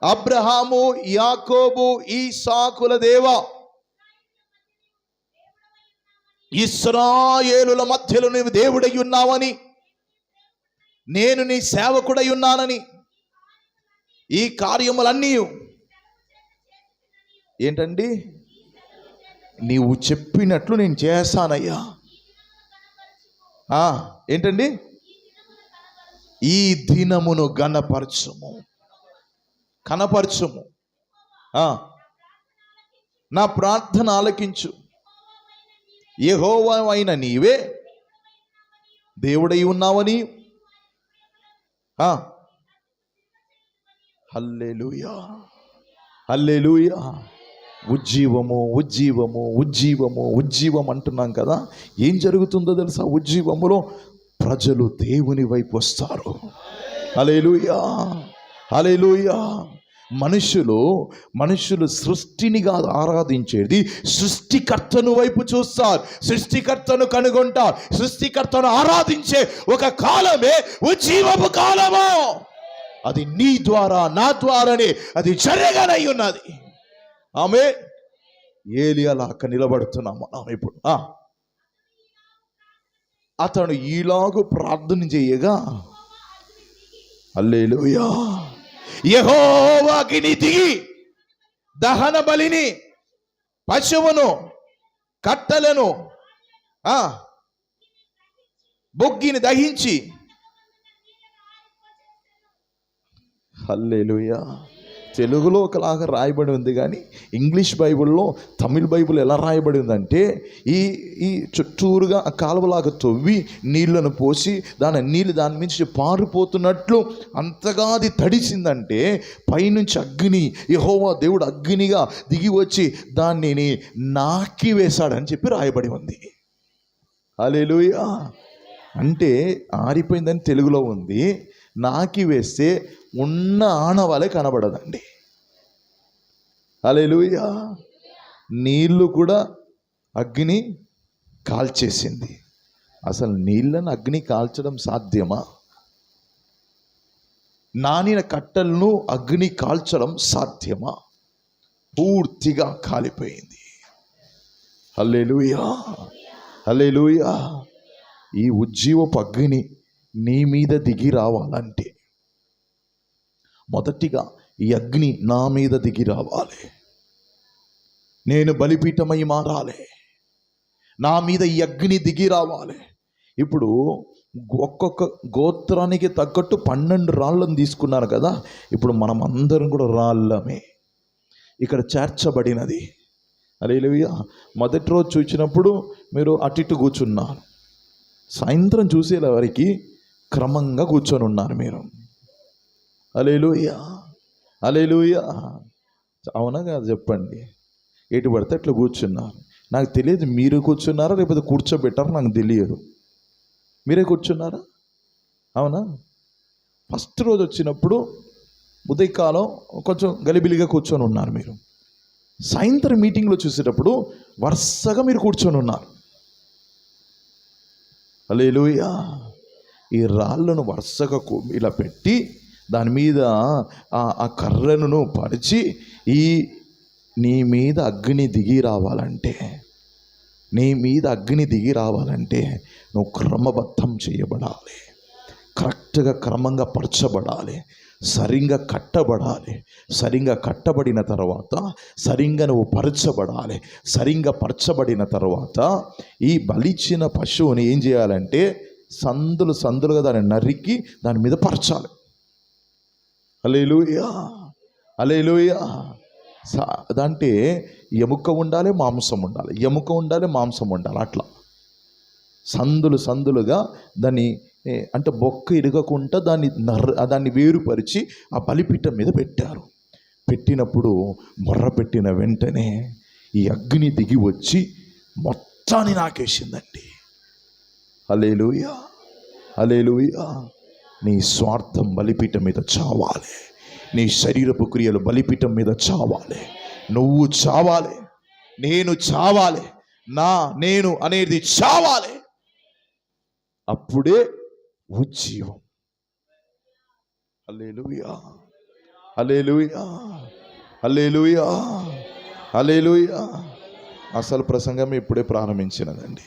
అబ్రహాము, యాకోబు, ఈసాకుల దేవా, ఇశ్రాయేలుల మధ్యలో నీవు దేవుడై ఉన్నావని, నేను నీ సేవకుడై ఉన్నానని, ఈ కార్యములన్నీ ఏంటండి నీవు చెప్పినట్లు నేను చేశానయ్యా. ఏంటండి? ఈ దినమును కనపరచుము, నా ప్రార్థన ఆలకించు. యెహోవా అయిన నీవే దేవుడై ఉన్నావని. హల్లెలూయా. ఉజ్జీవం అంటున్నాం కదా. ఏం జరుగుతుందో తెలుసా? ఉజ్జీవములో ప్రజలు దేవుని వైపు వస్తారు. హల్లెలూయా. మనుషులు సృష్టిని కాదు ఆరాధించేది, సృష్టికర్తను వైపు చూస్తారు, సృష్టికర్తను కనుగొంటారు. సృష్టికర్తను ఆరాధించే ఒక కాలమే ఉజ్జీవపు కాలము. అది నీ ద్వారా, నా ద్వారానే అది జరగనై ఉన్నది. ఆమేన్. ఏలియాలాగా నిలబడుతున్నాము మనం ఇప్పుడు. అతడు ఈలాగు ప్రార్థన చేయగా, హల్లెలూయా, యెహోవా అగ్ని దిగి దహన బలిని, పశువును, కట్టెలను, బొగ్గిని దహించి. హల్లెలూయా. తెలుగులో ఒకలాగా రాయబడి ఉంది, కానీ ఇంగ్లీష్ బైబిల్లో, తమిళ్ బైబిల్ ఎలా రాయబడి ఉందంటే, ఈ చుట్టూరుగా కాలువలాగా తవ్వి నీళ్లను పోసి నీళ్ళు దాని నుంచి పారిపోతున్నట్లు అంతగా అది తడిసిందంటే పైనుంచి అగ్ని, యెహోవా దేవుడు అగ్నిగా దిగి వచ్చి దానిని నాకి వేశాడని చెప్పి రాయబడి ఉంది. హల్లెలూయా. అంటే ఆరిపోయిందని తెలుగులో ఉంది, నాకి వేస్తే ఉన్న ఆనవాలే కనబడదండి. హల్లెలూయా. నీళ్లు కూడా అగ్ని కాల్చేసింది. అసలు నీళ్ళను అగ్ని కాల్చడం సాధ్యమా? నానిన కట్టెలను అగ్ని కాల్చడం సాధ్యమా? పూర్తిగా కాలిపోయింది. హల్లెలూయా, హల్లెలూయా. ఈ ఉజ్జీవపు అగ్ని నీ మీద దిగి రావాలంటే మొదటిగా ఈ అగ్ని నా మీద దిగి రావాలి. నేను బలిపీఠమై మారాలి. నా మీద ఈ అగ్ని దిగి రావాలి. ఇప్పుడు ఒక్కొక్క గోత్రానికి తగ్గట్టు 12 రాళ్ళను తీసుకున్నారు కదా. ఇప్పుడు మనం అందరం కూడా రాళ్ళమే ఇక్కడ చేర్చబడినది. హల్లెలూయా. మొదటి రోజు చూసినప్పుడు మీరు అటు ఇటు కూర్చున్నారు. సాయంత్రం చూసేలా వరకు క్రమంగా కూర్చొని ఉన్నారు మీరు. హల్లెలూయా, హల్లెలూయా. అవునా కాదు చెప్పండి? ఎటు పడితే అట్లా కూర్చున్నారు. నాకు తెలియదు మీరు కూర్చున్నారా లేకపోతే కూర్చోబెట్టారా నాకు తెలియదు. మీరే కూర్చున్నారా? అవునా? ఫస్ట్ రోజు వచ్చినప్పుడు ఉదయకాలం కొంచెం గలిబిలిగా కూర్చొని ఉన్నారు మీరు. సాయంత్రం మీటింగ్లో చూసేటప్పుడు వరుసగా మీరు కూర్చొని ఉన్నారు. హల్లెలూయా. ఈ రాళ్ళను వరుసగా ఇలా పెట్టి దాని మీద ఆ కర్రను పరిచి నీ మీద అగ్ని దిగి రావాలంటే, నీ మీద అగ్ని దిగి రావాలంటే నువ్వు క్రమబద్ధం చేయబడాలి. కరెక్ట్గా క్రమంగా పరచబడాలి. సరిగ్గా కట్టబడాలి. సరిగ్గా కట్టబడిన తర్వాత సరిగ్గా నువ్వు పరచబడాలి. సరిగ్గా పరచబడిన తర్వాత ఈ బలిచ్చిన పశువుని ఏం చేయాలంటే సందులుగా దాన్ని నరికి దాని మీద పరచాలి. హల్లెలూయా, హల్లెలూయా. అదంటే ఎముక ఉండాలి, మాంసం ఉండాలి, ఎముక ఉండాలి, మాంసం ఉండాలి. అట్లా సందులుగా దాన్ని అంటే బొక్క ఇరగకుండా దాన్ని వేరుపరిచి ఆ బలిపీఠం మీద పెట్టారు. పెట్టినప్పుడు మొర్ర పెట్టిన వెంటనే ఈ అగ్ని దిగి వచ్చి మొత్తాన్ని నాకేసిందండి. హల్లెలూయా, హల్లెలూయా. నీ స్వార్థం బలిపీఠం మీద చావాలి. నీ శరీరపు క్రియలు బలిపీఠం మీద చావాలి. నువ్వు చావాలి, నేను చావాలి, నేను అనేది చావాలి. అప్పుడే ఉజ్జీవం. హల్లెలూయా, హల్లెలూయా, హల్లెలూయా, హల్లెలూయా. అసలు ప్రసంగం ఇప్పుడే ప్రారంభించినదండి.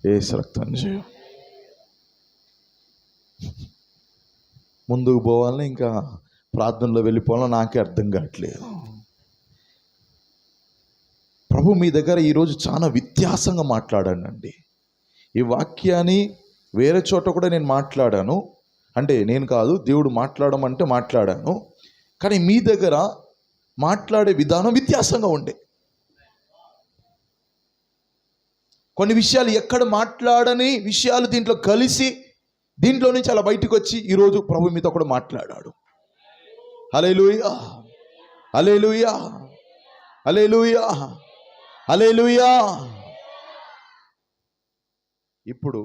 యేసు రక్తం జయం. ముందుకు పోవాలని ఇంకా ప్రార్థనలో వెళ్ళిపోవాలని నాకే అర్థం కావట్లేదు. ప్రభు మీ దగ్గర ఈరోజు చాలా వ్యత్యాసంగా మాట్లాడానండి. ఈ వాక్యాన్ని వేరే చోట కూడా నేను మాట్లాడాను. అంటే నేను కాదు, దేవుడు మాట్లాడమంటే మాట్లాడాను. కానీ మీ దగ్గర మాట్లాడే విధానం వ్యత్యాసంగా ఉండే. కొన్ని విషయాలు ఎక్కడ మాట్లాడని విషయాలు దీంట్లో కలిసి దీంట్లో నుంచి అలా బయటకు వచ్చి ఈరోజు ప్రభు మీతో కూడా మాట్లాడాడు. హల్లెలూయా, హల్లెలూయా, హల్లెలూయా, హల్లెలూయా. ఇప్పుడు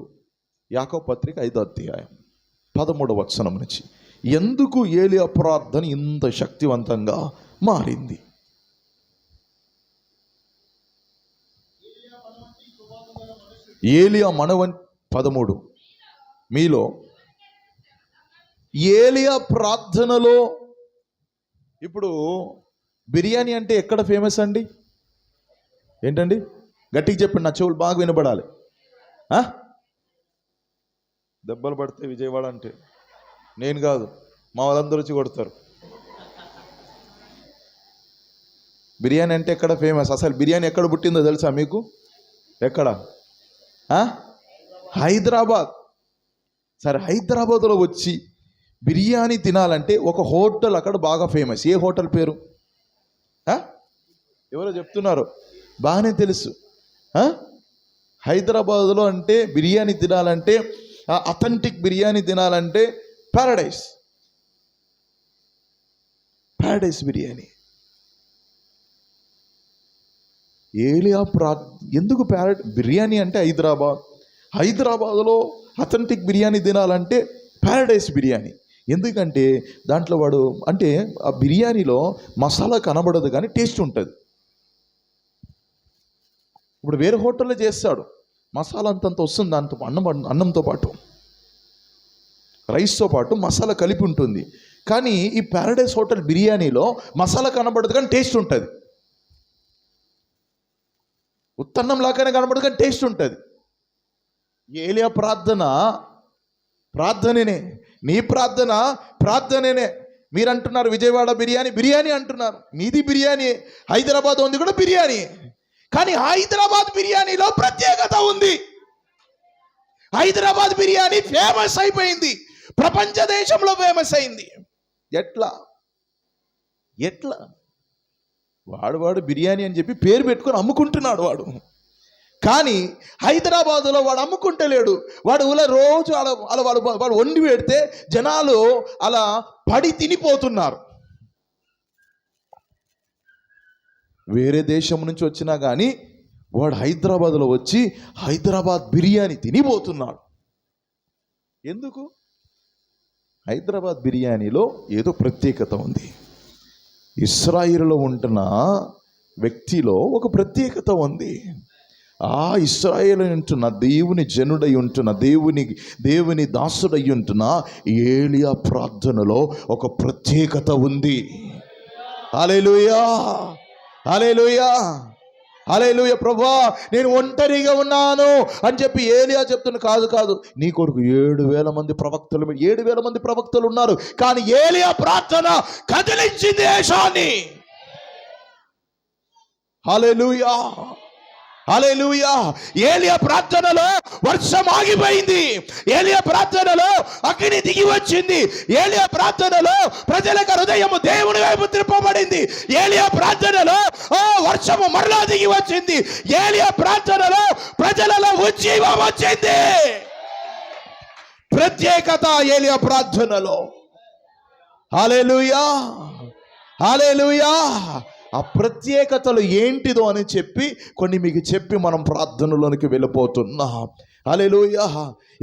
యాకోబు పత్రిక 5వ అధ్యాయం 13వ వచనం నుంచి ఎందుకు ఏలియా ప్రార్థన ఇంత శక్తివంతంగా మారింది? ఏలియా మనవన్ 13 మీలో ఏలియా ప్రార్థనలో. ఇప్పుడు బిర్యానీ అంటే ఎక్కడ ఫేమస్ అండి? ఏంటండి? గట్టిగా చెప్పండి, నా చెవులు బాగా వినబడాలి. దెబ్బలు పడితే విజయవాడ అంటే నేను కాదు, మా వాళ్ళందరూ వచ్చి కొడతారు. బిర్యానీ అంటే ఎక్కడ ఫేమస్? అసలు బిర్యానీ ఎక్కడ పుట్టిందో తెలుసా మీకు? ఎక్కడ? హైదరాబాద్. సరే, హైదరాబాద్లో వచ్చి బిర్యానీ తినాలంటే ఒక హోటల్ అక్కడ బాగా ఫేమస్. ఏ హోటల్ పేరు? ఎవరో చెప్తున్నారు, బాగానే తెలుసు. హైదరాబాద్లో అంటే బిర్యానీ తినాలంటే, అథెంటిక్ బిర్యానీ తినాలంటే ప్యారడైస్ బిర్యానీ. ఏలియా ఎందుకు బిర్యానీ అంటే హైదరాబాద్లో అథెంటిక్ బిర్యానీ తినాలంటే ప్యారడైస్ బిర్యానీ. ఎందుకంటే దాంట్లో వాడు అంటే ఆ బిర్యానీలో మసాలా కనబడదు కానీ టేస్ట్ ఉంటుంది. ఇప్పుడు వేరే హోటల్లో చేస్తాడు, మసాలా అంతంత వస్తుంది, దాంతో అన్నంతో పాటు రైస్తో పాటు మసాలా కలిపి ఉంటుంది. కానీ ఈ ప్యారడైస్ హోటల్ బిర్యానీలో మసాలా కనబడదు కానీ టేస్ట్ ఉంటుంది. ఉత్తన్నం లాగానే కనబడదు కానీ టేస్ట్ ఉంటుంది. ఏలియా ప్రార్థననే, నీ ప్రార్థననే. మీరు అంటున్నారు విజయవాడ బిర్యానీ అంటున్నారు, మీది బిర్యానీ. హైదరాబాద్ ఉంది కూడా బిర్యానీ. కానీ హైదరాబాద్ బిర్యానీలో ప్రత్యేకత ఉంది. హైదరాబాద్ బిర్యానీ ఫేమస్ అయిపోయింది, ప్రపంచ దేశంలో ఫేమస్ అయింది. ఎట్లా వాడు బిర్యానీ అని చెప్పి పేరు పెట్టుకొని అమ్ముకుంటున్నాడు వాడు. కానీ హైదరాబాదులో వాడు అమ్ముకుంటలేడు. వాడు రోజు వాడు వండి పెడితే జనాలు అలా పడి తినిపోతున్నారు. వేరే దేశం నుంచి వచ్చినా కానీ వాడు హైదరాబాద్లో వచ్చి హైదరాబాద్ బిర్యానీ తినిపోతున్నాడు. ఎందుకు? హైదరాబాద్ బిర్యానీలో ఏదో ప్రత్యేకత ఉంది. ఇశ్రాయేలులో ఉంటున్న వ్యక్తిలో ఒక ప్రత్యేకత ఉంది. ఆ ఇశ్రాయేలు ఉంటున్న దేవుని జనుడై ఉంటున్న దేవుని దాసుడై ఉంటున్న ఏలియా ప్రార్థనలో ఒక ప్రత్యేకత ఉంది. హల్లెలూయా, హల్లెలూయా, హల్లెలూయా. ప్రభువా నేను ఒంటరిగా ఉన్నాను అని చెప్పి ఏలియా చెప్తున్నా. కాదు, నీ కొరకు 7,000 మంది ప్రవక్తలు ఉన్నారు. కానీ ఏలియా ప్రార్థన కదిలించింది దేశాన్ని. హల్లెలూయా, హల్లెలూయా. ఏలియా ప్రార్థనలో వర్షం ఆగిపోయింది. ఏలియా ప్రార్థనలో అగ్ని దిగి వచ్చింది. ఏలియా ప్రార్థనలో ప్రజల హృదయము దేవుని వైపు తిప్పబడింది. ఏలియా ప్రార్థనలో వర్షము మరలా దిగి వచ్చింది. ఏలియా ప్రార్థనలో ప్రజలలో ఉజ్జీవం వచ్చింది. ప్రత్యేకత ఏలియా ప్రార్థనలో. హల్లెలూయా, హల్లెలూయా. ఆ ప్రత్యేకతలు ఏంటిదో అని చెప్పి కొన్ని మీకు చెప్పి మనం ప్రార్థనలోనికి వెళ్ళిపోతున్నాం. హల్లెలూయా.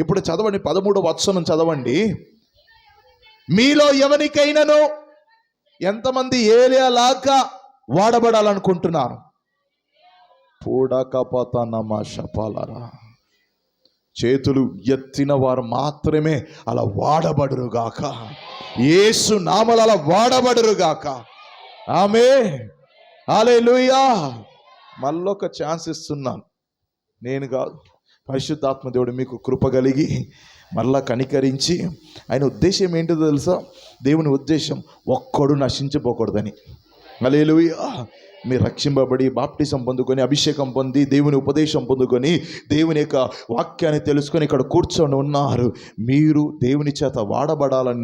ఇప్పుడు చదవండి, 13వ వచనం చదవండి. మీలో ఎవరికైనాను, ఎంతమంది ఏలియా లాగా వాడబడాలనుకుంటున్నారు? పూడకపతనమశపాలరా, చేతులు ఎత్తిన వారు మాత్రమే అలా వాడబడురుగాక. యేసు నామములో అలా వాడబడురుగాక. ఆమేన్, హల్లెలూయా. మళ్ళొక ఛాన్స్ ఇస్తున్నాను, నేను కాదు, పరిశుద్ధాత్మ దేవుడు మీకు కృప కలిగి మళ్ళా కనికరించి. ఆయన ఉద్దేశం ఏంటో తెలుసా? దేవుని ఉద్దేశం ఒక్కడు నశించిపోకూడదని. హల్లెలూయా. మీరు రక్షింపబడి బాప్టిజం పొందుకొని అభిషేకం పొంది దేవుని ఉపదేశం పొందుకొని దేవుని యొక్క వాక్యాన్ని తెలుసుకొని ఇక్కడ కూర్చొని ఉన్నారు. మీరు దేవుని చేత వాడబడాలని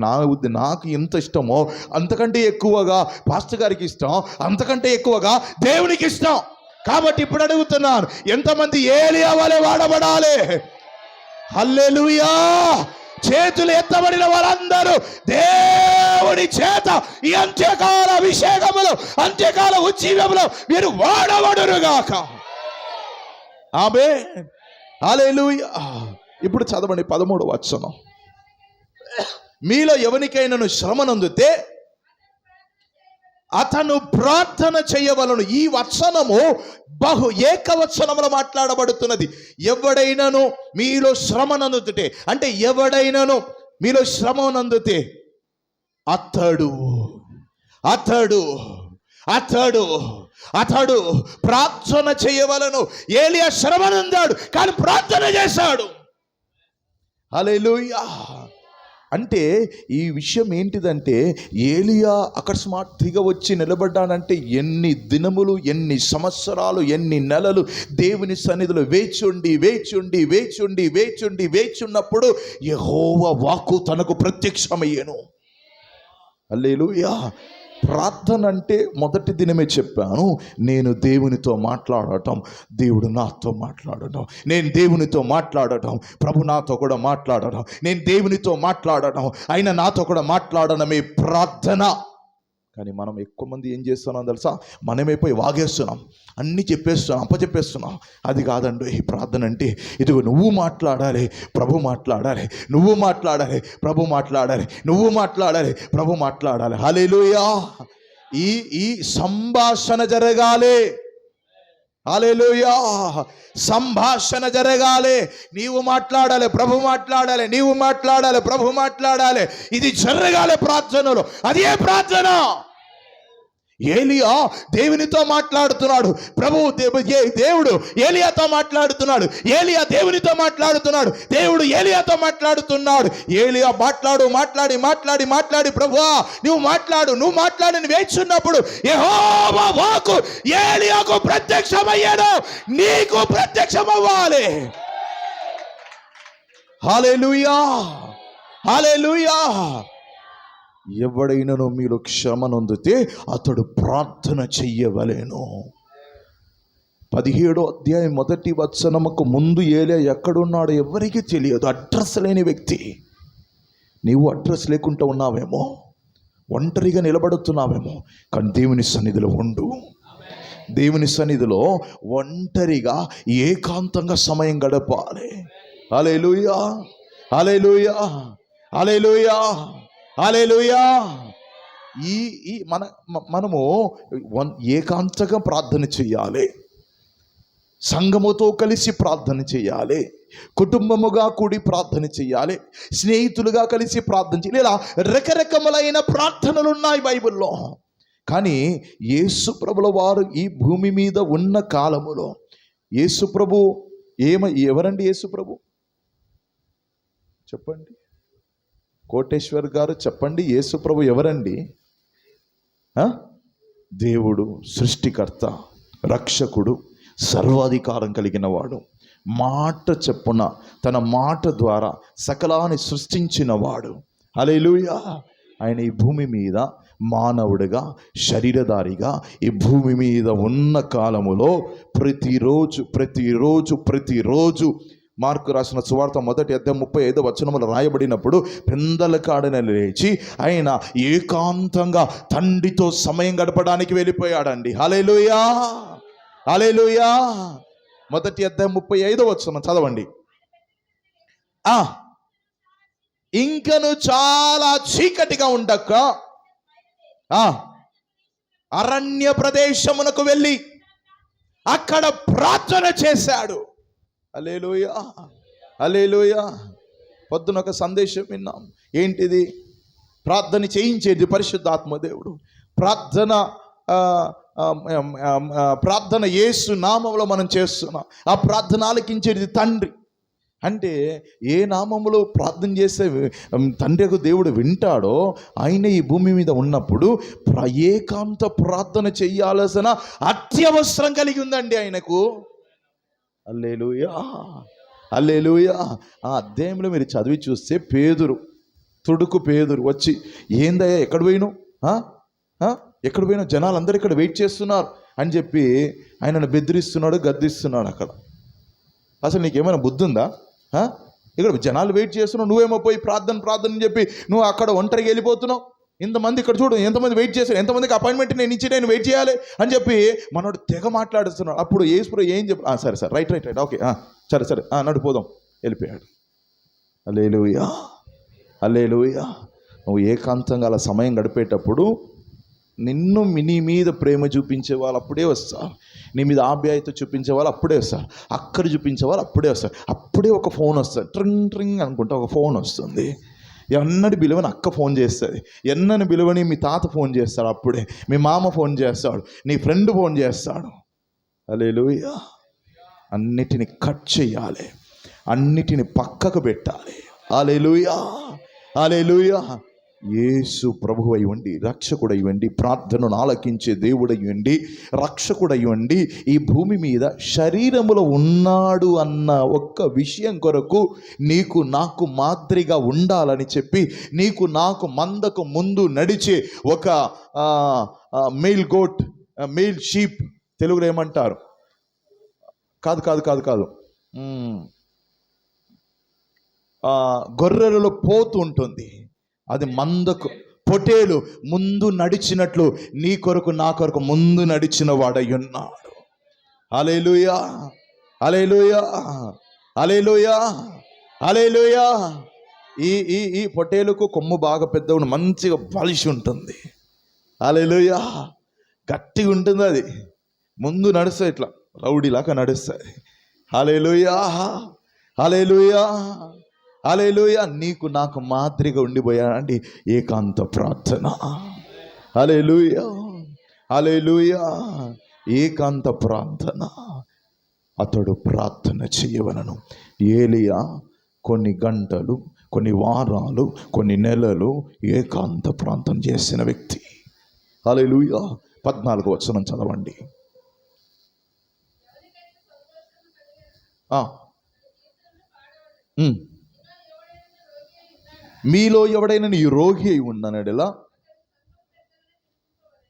నాకు ఎంత ఇష్టమో అంతకంటే ఎక్కువగా పాస్టర్ గారికి ఇష్టం, అంతకంటే ఎక్కువగా దేవునికి ఇష్టం. కాబట్టి ఇప్పుడు అడుగుతున్నాను, ఎంతమంది ఏలియా వలె వాడబడాలి? హల్లెలూయా. చేతులు ఎత్తబడిన వారందరూ దేవుని చేత ఈ అంత్యకాల అభిషేకములు, అంత్యకాల ఉజ్జీవములు మీరు వాడబడురుగాక. ఆమేన్, హల్లెలూయా. ఇప్పుడు చదవండి 13వ వచనం. మీలో ఎవరికైనాను శ్రమనందితే అతను ప్రార్థన చేయవలను. ఈ వచనము బహు ఏకవచనములో మాట్లాడబడుతున్నది. ఎవడైనాను మీలో శ్రమనందుతే, అంటే ఎవడైనాను మీలో శ్రమనందుతే అతడు ప్రార్థన చేయవలను. ఏలియా శ్రమనందాడు కానీ ప్రార్థన చేశాడు. హల్లెలూయా. అంటే ఈ విషయం ఏంటిదంటే, ఏలియా అకస్మాత్తుగా వచ్చి నిలబడ్డాడంటే ఎన్ని దినములు, ఎన్ని సంవత్సరాలు, ఎన్ని నెలలు దేవుని సన్నిధిలో వేచున్నప్పుడు యెహోవా వాక్కు తనకు ప్రత్యక్షమయ్యేను. హల్లెలూయా. ప్రార్థన అంటే మొదటి దినమే చెప్పాను, నేను దేవునితో మాట్లాడటం, దేవుడు నాతో మాట్లాడటం, నేను దేవునితో మాట్లాడటం, ప్రభు నాతో కూడా మాట్లాడటం, నేను దేవునితో మాట్లాడటం, ఆయన నాతో కూడా మాట్లాడడమే ప్రార్థన. కానీ మనం ఎక్కువ మంది ఏం చేస్తున్నాం తెలుసా? మనమైపోయి వాగేస్తున్నాం, అన్నీ చెప్పేస్తున్నాం, అప్పచెప్పేస్తున్నాం. అది కాదండి ఈ ప్రార్థన అంటే. ఇదిగో నువ్వు మాట్లాడాలి, ప్రభు మాట్లాడాలి, నువ్వు మాట్లాడాలి, ప్రభు మాట్లాడాలి, నువ్వు మాట్లాడాలి, ప్రభు మాట్లాడాలి. హల్లెలూయా. ఈ సంభాషణ జరగాలి. హల్లెలూయా. సంభాషణ జరగాలి. నీవు మాట్లాడాలి, ప్రభు మాట్లాడాలి. నీవు మాట్లాడాలి, ప్రభు మాట్లాడాలి. ఇది జరగాలి ప్రార్థనలో. అదే ప్రార్థన. ఏలియా దేవునితో మాట్లాడుతున్నాడు. దేవుడు ఏలియాతో మాట్లాడుతున్నాడు. ఏలియా దేవునితో మాట్లాడుతున్నాడు. దేవుడు ఏలియాతో మాట్లాడుతున్నాడు. ఏలియా మాట్లాడి ప్రభువా నువ్వు మాట్లాడని వేచున్నప్పుడు యెహోవా వాక్కు ఏలియాకు ప్రత్యక్షమయ్యాడు. నీకు ప్రత్యక్షమవ్వాలి. హల్లెలూయా, హల్లెలూయా. ఎవడైనను మీరు క్షమనొందితే అతడు ప్రార్థన చెయ్యవలెను. 17వ అధ్యాయం 1వ వచనముకు ముందు ఏలియా ఎక్కడున్నాడో ఎవరికీ తెలియదు. అడ్రస్ లేని వ్యక్తి. నీవు అడ్రస్ లేకుండా ఉన్నావేమో, ఒంటరిగా నిలబడుతున్నావేమో, కానీ దేవుని సన్నిధిలో ఉండు. దేవుని సన్నిధిలో ఒంటరిగా ఏకాంతంగా సమయం గడపాలి. హల్లెలూయా, హల్లెలూయా, హల్లెలూయా, హల్లెలూయా. మనము ఏకాంతంగా ప్రార్థన చేయాలి. సంఘముతో కలిసి ప్రార్థన చేయాలి. కుటుంబముగా కూడి ప్రార్థన చేయాలి. స్నేహితులుగా కలిసి ప్రార్థన చేయాలి. ఇలా రకరకములైన ప్రార్థనలు ఉన్నాయి బైబిల్లో. కానీ యేసుప్రభుల వారు ఈ భూమి మీద ఉన్న కాలములో యేసుప్రభు ఎవరండి? యేసుప్రభు చెప్పండి. కోటేశ్వర్ గారు చెప్పండి, యేసుప్రభు ఎవరండి? దేవుడు, సృష్టికర్త, రక్షకుడు, సర్వాధికారం కలిగిన వాడు. మాట చెప్పున తన మాట ద్వారా సకలాన్ని సృష్టించిన వాడు. హల్లెలూయా. ఆయన ఈ భూమి మీద మానవుడిగా, శరీరధారిగా ఈ భూమి మీద ఉన్న కాలములో ప్రతిరోజు మార్కు రాసిన సువార్త 1వ అధ్యాయం 35వ వచనములో రాయబడినప్పుడు పెందల కాడన లేచి ఆయన ఏకాంతంగా తండ్రితో సమయం గడపడానికి వెళ్ళిపోయాడండి. హల్లెలూయా, హల్లెలూయా. 1వ అధ్యాయం 35వ వచనం చదవండి. ఇంకను చాలా చీకటిగా ఉండక అరణ్య ప్రదేశమునకు వెళ్ళి అక్కడ ప్రార్థన చేశాడు. హల్లెలూయా, హల్లెలూయా. పొద్దున ఒక సందేశం విన్నాం. ఏంటిది? ప్రార్థన చేయించేది పరిశుద్ధాత్మ దేవుడు. ప్రార్థన యేసు నామములో మనం చేస్తున్నాం. ఆ ప్రార్థన ఆలకించేది తండ్రి. అంటే ఏ నామములో ప్రార్థన చేస్తే తండ్రికి దేవుడు వింటాడో ఆయన ఈ భూమి మీద ఉన్నప్పుడు ఏకాంత ప్రార్థన చెయ్యాల్సిన అత్యవసరం కలిగి ఉందండి ఆయనకు. హల్లెలూయా, హల్లెలూయా. ఆ అధ్యాయంలో మీరు చదివి చూస్తే తుడుకు పేదురు వచ్చి, ఏందయ్యా ఎక్కడ పోయినావు, జనాలు అందరూ ఇక్కడ వెయిట్ చేస్తున్నారు అని చెప్పి ఆయనను బెదిరిస్తున్నాడు, గద్దిస్తున్నాడు. అక్కడ అసలు నీకేమైనా బుద్ధి ఉందా? ఇక్కడ జనాలు వెయిట్ చేస్తున్నావు, నువ్వేమో పోయి ప్రార్థన అని చెప్పి నువ్వు అక్కడ ఒంటరిగా వెళ్ళిపోతున్నావు. ఇంతమంది ఇక్కడ చూడు, ఎంతమంది వెయిట్ చేశారు, ఎంతమందికి అపాయింట్మెంట్ నేను వెయిట్ చేయాలి అని చెప్పి మనోడు తెగ మాట్లాడుతున్నాడు. అప్పుడు యేసుప్రభు ఏం చెప్పి, సరే రైట్ ఓకే, సరే నడు పోదాం, వెళ్ళిపోయాడు. హల్లెలూయా, హల్లెలూయా. నువ్వు ఏకాంతంగా అలా సమయం గడిపేటప్పుడు నీ మీద ప్రేమ చూపించే వాళ్ళు అప్పుడే వస్తారు. నీ మీద ఆప్యాయత చూపించే వాళ్ళు అప్పుడే వస్తారు. అక్కడ చూపించే వాళ్ళు అప్పుడే వస్తారు. అప్పుడే ఒక ఫోన్ వస్తుంది, ట్రింగ్ అనుకుంటా ఒక ఫోన్ వస్తుంది. ఎన్నడి బిలువని అక్క ఫోన్ చేస్తుంది, ఎన్నని బిలువని మీ తాత ఫోన్ చేస్తాడు, అప్పుడే మీ మామ ఫోన్ చేస్తాడు, నీ ఫ్రెండ్ ఫోన్ చేస్తాడు. హల్లెలూయా. అన్నిటిని కట్ చేయాలి, అన్నిటిని పక్కకు పెట్టాలి. హల్లెలూయా, హల్లెలూయా. యేసు ప్రభువై ఉండి, రక్షకుడై ఉండి, ప్రార్థనను ఆలకించే దేవుడై ఉండి, రక్షకుడై ఉండి ఈ భూమి మీద శరీరములో ఉన్నాడు అన్న ఒక్క విషయం కొరకు నీకు నాకు మాదిరిగా ఉండాలని చెప్పి నీకు నాకు మందకు ముందు నడిచే ఒక మెయిల్ షీప్, తెలుగులో ఏమంటారు? కాదు గొర్రెలలో పోతూ ఉంటుంది. అది మందకు పొటేలు ముందు నడిచినట్లు నీ కొరకు నా కొరకు ముందు నడిచిన వాడై ఉన్నాడు. హల్లెలూయా, హల్లెలూయా, హల్లెలూయా, హల్లెలూయా. ఈ పొటేలుకు కొమ్ము బాగా పెద్దగా మంచిగా బలిసి ఉంటుంది. హల్లెలూయా, గట్టిగా ఉంటుంది. అది ముందు నడుస్తుంది, ఇట్లా రౌడీలాగా నడుస్తుంది. హల్లెలూయా, హల్లెలూయా, హల్లెలూయా. నీకు నాకు మాదిరిగా ఉండిపోయాడండి ఏకాంత ప్రార్థన. హల్లెలూయా, హల్లెలూయా. ఏకాంత ప్రార్థన. అతడు ప్రార్థన చేయవలెను. ఏలియా కొన్ని గంటలు, కొన్ని వారాలు, కొన్ని నెలలు ఏకాంత ప్రార్థన చేసిన వ్యక్తి. హల్లెలూయా. 14వ వచనం చదవండి. మీలో ఎవడైనా నీ రోగి అయి ఉన్ననెడలా,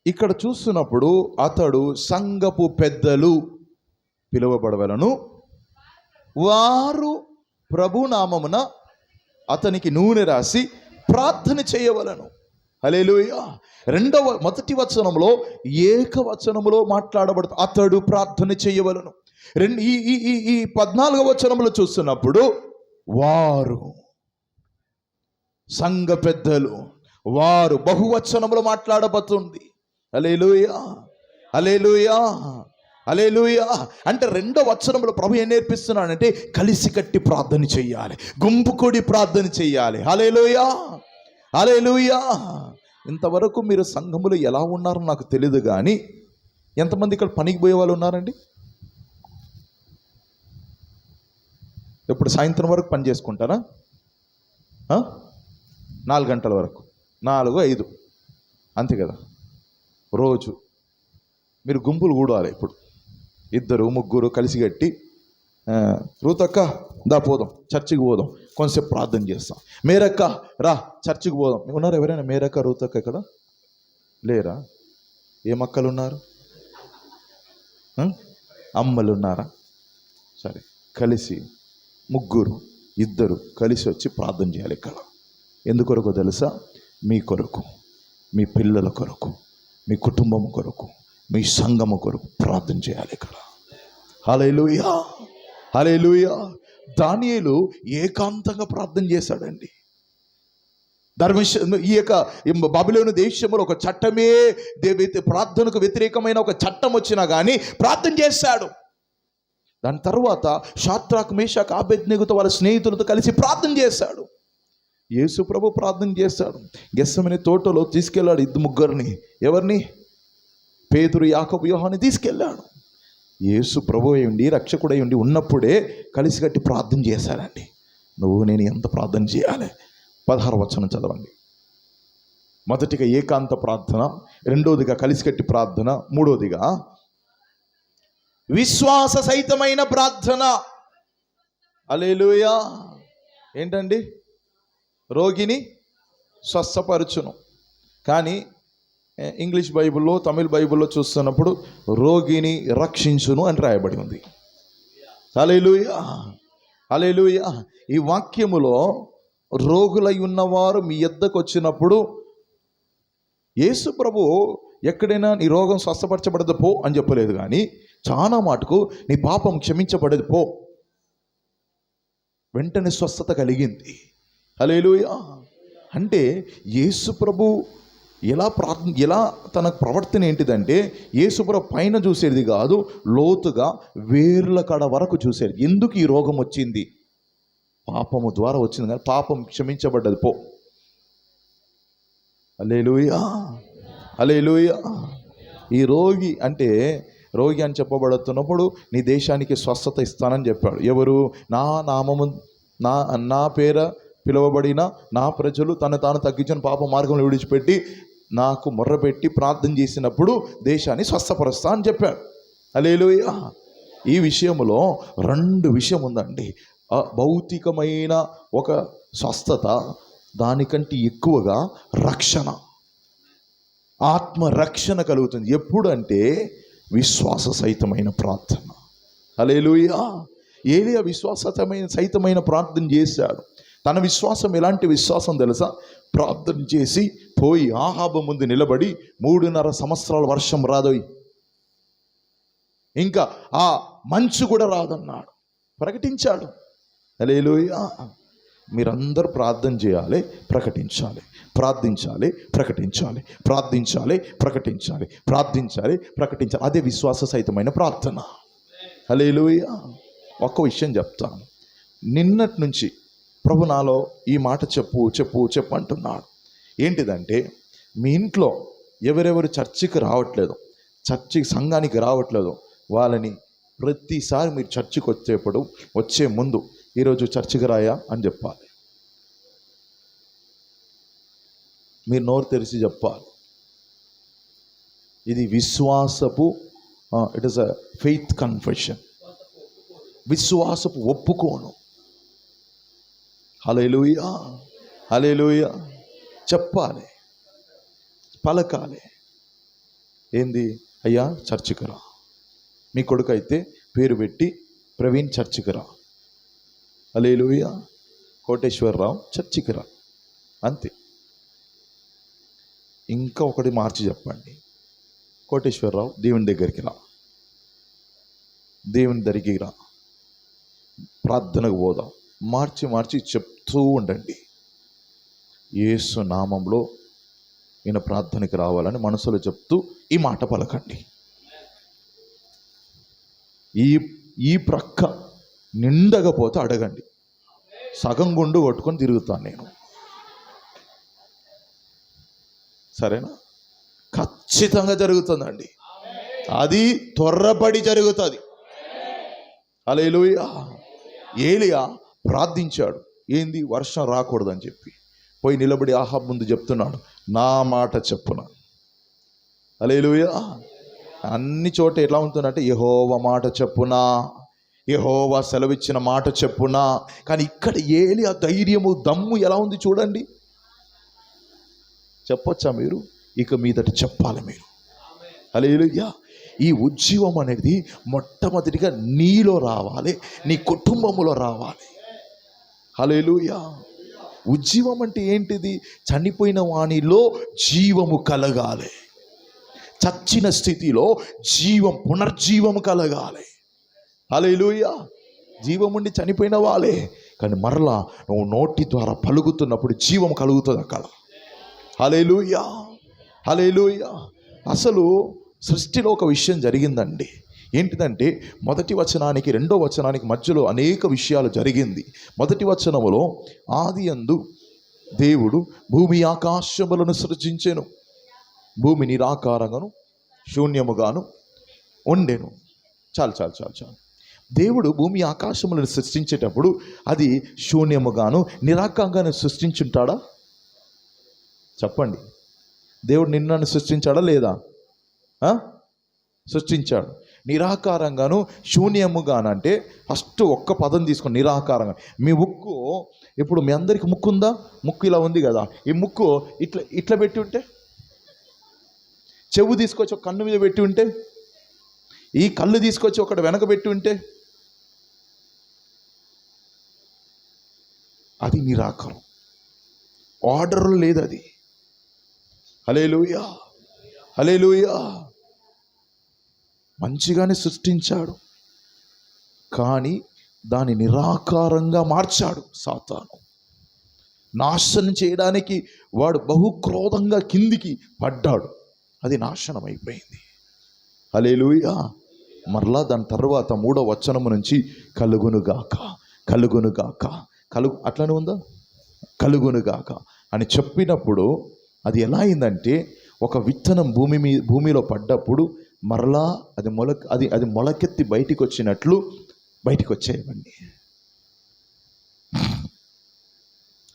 ఇక్కడ చూస్తున్నప్పుడు అతడు సంఘపు పెద్దలు పిలువబడవలను, వారు ప్రభునామమున అతనికి నూనె రాసి ప్రార్థన చేయవలను. హల్లెలూయా. మొదటి వచనంలో ఏకవచనములో మాట్లాడబడుతుంది, అతడు ప్రార్థన చేయవలను. ఈ 14వ వచనంలో చూస్తున్నప్పుడు వారు, సంఘ పెద్దలు, వారు బహువచనములో మాట్లాడబడుతుంది. హల్లెలూయా, హల్లెలూయా, హల్లెలూయా. అంటే 2వ వచనంలో ప్రభు ఏం నేర్పిస్తున్నాడంటే కలిసి కట్టి ప్రార్థన చేయాలి, గుంపు కూడి ప్రార్థన చేయాలి. హల్లెలూయా, హల్లెలూయా. ఇంతవరకు మీరు సంఘములో ఎలా ఉన్నారో నాకు తెలియదు, కానీ ఎంతమంది ఇక్కడ పనికి పోయే వాళ్ళు ఉన్నారండి? ఇప్పుడు సాయంత్రం వరకు పని చేసుకుంటారా? 4 గంటల వరకు, 4-5 అంతే కదా. రోజు మీరు గుంపులు కూడాలి. ఇప్పుడు 2-3 కలిసి కట్టి, రూతక్క దా పోదాం, చర్చికి పోదాం, కొంతసేపు ప్రార్థన చేస్తాం. మేరక్క రా చర్చికి పోదాం. ఉన్నారు ఎవరైనా మేరక్క, రూతక్క ఇక్కడ లేరా? ఏమక్కలు ఉన్నారు? అమ్మలు ఉన్నారా? సరే, కలిసి 3-2 కలిసి వచ్చి ప్రార్థన చేయాలి. ఇక్కడ ఎందుకొరకు తెలుసా? మీ కొరకు, మీ పిల్లల కొరకు, మీ కుటుంబం కొరకు, మీ సంఘము కొరకు ప్రార్థన చేయాలి ఇక్కడ. హల్లెలూయా, హల్లెలూయా. దానియేలు ఏకాంతంగా ప్రార్థన చేశాడండి. ఈ యొక్క బబులోను దేశంలో ఒక చట్టమే, ప్రార్థనకు వ్యతిరేకమైన ఒక చట్టం వచ్చినా కానీ ప్రార్థన చేశాడు. దాని తర్వాత షాద్రాక్, మేషాక్, అబేద్నెగోతో వాళ్ళ స్నేహితులతో కలిసి ప్రార్థన చేశాడు. యేసు ప్రభు ప్రార్థన చేశాడు. గెత్సెమనే తోటలో తీసుకెళ్ళాడు 2-3. ఎవరిని? పేతురు, యాకోబు, యోహాను తీసుకెళ్ళాడు. యేసు ప్రభు అయ్యుండి, రక్షకుడై ఉండి ఉన్నప్పుడే కలిసి కట్టి ప్రార్థన చేశాడండి. నువ్వు నేను ఎంత ప్రార్థన చేయాలి? 16వ వచనం చదవండి. మొదటిగా ఏకాంత ప్రార్థన, 2వదిగా కలిసికట్టి ప్రార్థన, 3వదిగా విశ్వాస సహితమైన ప్రార్థన. హల్లెలూయా. ఏంటండి? రోగిని స్వస్థపరచును. కానీ ఇంగ్లీష్ బైబిల్లో, తమిళ్ బైబిల్లో చూస్తున్నప్పుడు రోగిని రక్షించును అని రాయబడి ఉంది. హల్లెలూయా, హల్లెలూయా. ఈ వాక్యములో రోగులై ఉన్నవారు మీ యొద్దకు వచ్చినప్పుడు యేసు ప్రభు ఎక్కడైనా నీ రోగం స్వస్థపరచబడదు పో అని చెప్పలేదు, కానీ చాలా మాటకు నీ పాపం క్షమించబడదు పో, వెంటనే స్వస్థత కలిగింది. హల్లెలూయా. అంటే యేసు ప్రభు ఎలా తన ప్రవర్తన ఏంటిదంటే, యేసు ప్రభు పైన చూసేది కాదు, లోతుగా వేర్ల కడ వరకు చూసేది. ఎందుకు ఈ రోగం వచ్చింది? పాపము ద్వారా వచ్చింది, కానీ పాపం క్షమించబడ్డది పో. హల్లెలూయా, హల్లెలూయా. ఈ రోగి అని చెప్పబడుతున్నప్పుడు నీ దేశానికి స్వస్థత ఇస్తానని చెప్పాడు. ఎవరు? నా నామము, నా పేర పిలువబడిన నా ప్రజలు తను తాను తగ్గించిన పాప మార్గంలో విడిచిపెట్టి నాకు మొర్రపెట్టి ప్రార్థన చేసినప్పుడు దేశాన్ని స్వస్థపరుస్తా అని చెప్పాడు. హల్లెలూయా. ఈ విషయంలో 2 విషయం ఉందండి. భౌతికమైన ఒక స్వస్థత, దానికంటే ఎక్కువగా రక్షణ, ఆత్మరక్షణ కలుగుతుంది. ఎప్పుడు అంటే విశ్వాస సహితమైన ప్రార్థన. హల్లెలూయా. ఏలియా సహితమైన ప్రార్థన చేశాడు. తన విశ్వాసం ఎలాంటి విశ్వాసం తెలుసా? ప్రార్థన చేసి పోయి ఆహాబు ముందు నిలబడి 3.5 సంవత్సరాల వర్షం రాదోయ్, ఇంకా ఆ మంచు కూడా రాదన్నాడు, ప్రకటించాడు. హల్లెలూయా. మీరందరూ ప్రార్థన చేయాలి, ప్రకటించాలి, ప్రార్థించాలి, ప్రకటించాలి, ప్రార్థించాలి, ప్రకటించాలి, ప్రార్థించాలి, ప్రకటించాలి. అదే విశ్వాస సహితమైన ప్రార్థన. హల్లెలూయా. ఒక్క విషయం చెప్తాను. నిన్నటి నుంచి ప్రభు నాలో ఈ మాట చెప్పు చెప్పు చెప్పు అంటున్నాడు. ఏంటిదంటే, మీ ఇంట్లో ఎవరెవరు చర్చికి రావట్లేదు, సంఘానికి రావట్లేదు, వాళ్ళని ప్రతిసారి మీరు చర్చికి వచ్చే ముందు ఈరోజు చర్చికి రాయా అని చెప్పాలి. మీరు నోరు తెరిచి చెప్పాలి. ఇది విశ్వాసపు it is a faith confession, విశ్వాసపు ఒప్పుకోను. హల్లెలూయా, హల్లెలూయా. చెప్పాలి, పలకాలి. ఏంది? అయ్యా చర్చికి రా. మీ కొడుకు అయితే పేరు పెట్టి ప్రవీణ్ చర్చికి రా. హల్లెలూయా. కోటేశ్వరరావు చర్చికి రా. అంతే. ఇంకా ఒకటి మార్చి చెప్పండి. కోటేశ్వరరావు దేవుని దగ్గరికి రా, దేవుని దగ్గరికి రా, ప్రార్థనకు పోదాం. మార్చి మార్చి చెప్తూ ఉండండి. యేసు నామంలో ఈయన ప్రార్థనకి రావాలని మనసులో చెప్తూ ఈ మాట పలకండి. ఈ ప్రక్క నిండకపోతే అడగండి. సగం గుండు కొట్టుకొని తిరుగుతాను నేను. సరేనా? ఖచ్చితంగా జరుగుతుందండి. అది త్వరపడి జరుగుతుంది. హల్లెలూయా. ఏలియా ప్రార్థించాడు. ఏంది? వర్షం రాకూడదని చెప్పి పోయి నిలబడి ఆహాబు ముందు చెప్తున్నాడు, నా మాట చెప్పున. హల్లెలూయా. అన్ని చోట ఎట్లా ఉంటుందంటే, యెహోవా మాట చెప్పునా, యెహోవా సెలవిచ్చిన మాట చెప్పునా. కానీ ఇక్కడ ఏలియా ధైర్యము, దమ్ము ఎలా ఉంది చూడండి. చెప్పొచ్చా మీరు? ఇక మీదట చెప్పాలి మీరు. హల్లెలూయా. ఈ ఉజ్జీవం అనేది మొట్టమొదటిగా నీలో రావాలి, నీ కుటుంబంలో రావాలి. హల్లెలూయా. ఉజ్జీవం అంటే ఏంటిది? చనిపోయిన వానిలో జీవము కలగాలి. చచ్చిన స్థితిలో పునర్జీవము కలగాలి. హల్లెలూయా. జీవం ఉండి చనిపోయిన వాళ్ళే, కానీ మరలా నువ్వు నోటి ద్వారా పలుకుతున్నప్పుడు జీవం కలుగుతుంది అక్కడ. హల్లెలూయా, హల్లెలూయా. అసలు సృష్టిలో ఒక విషయం జరిగిందండి. ఏంటిదంటే, మొదటి వచనానికి రెండో వచనానికి మధ్యలో అనేక విషయాలు జరిగింది. మొదటి వచనములో ఆదియందు దేవుడు భూమి ఆకాశములను సృజించెను, భూమి నిరాకారంగాను శూన్యముగాను ఉండెను. చాలు చాలు చాలు చాలు. దేవుడు భూమి ఆకాశములను సృష్టించేటప్పుడు అది శూన్యముగాను నిరాకారంగాను సృష్టించుంటాడా? చెప్పండి. దేవుడు నిన్నను సృష్టించాడా లేదా? సృష్టించాడు. నిరాకారంగాను శూన్యముగాను అంటే ఫస్ట్ ఒక్క పదం తీసుకొని నిరాకారంగా. మీ ముక్కు, ఇప్పుడు మీ అందరికి ముక్కు ఉందా? ముక్కు ఇలా ఉంది కదా. ఈ ముక్కు ఇట్లా ఇట్లా పెట్టి ఉంటే, చెవు తీసుకొచ్చి ఒక కన్ను మీద పెట్టి ఉంటే, ఈ కళ్ళు తీసుకొచ్చి ఒకటి వెనక పెట్టి ఉంటే, అది నిరాకారం. ఆర్డర్ లేదు అది. హల్లెలూయా, హల్లెలూయా. మంచిగానే సృష్టించాడు, కానీ దాన్ని నిరాకారంగా మార్చాడు సాతాను. నాశనం చేయడానికి వాడు బహుక్రోధంగా కిందికి పడ్డాడు. అది నాశనం అయిపోయింది. హల్లెలూయా. మరలా దాని తర్వాత 3వ వచనము నుంచి కలుగునుగాక, కలుగునుగాక, అట్లనే ఉందా? కలుగునుగాక అని చెప్పినప్పుడు అది ఎలా అయిందంటే, ఒక విత్తనం భూమిలో పడ్డప్పుడు మరలా అది మొలకెత్తి బయటికి వచ్చినట్లు బయటికి వచ్చేయండి.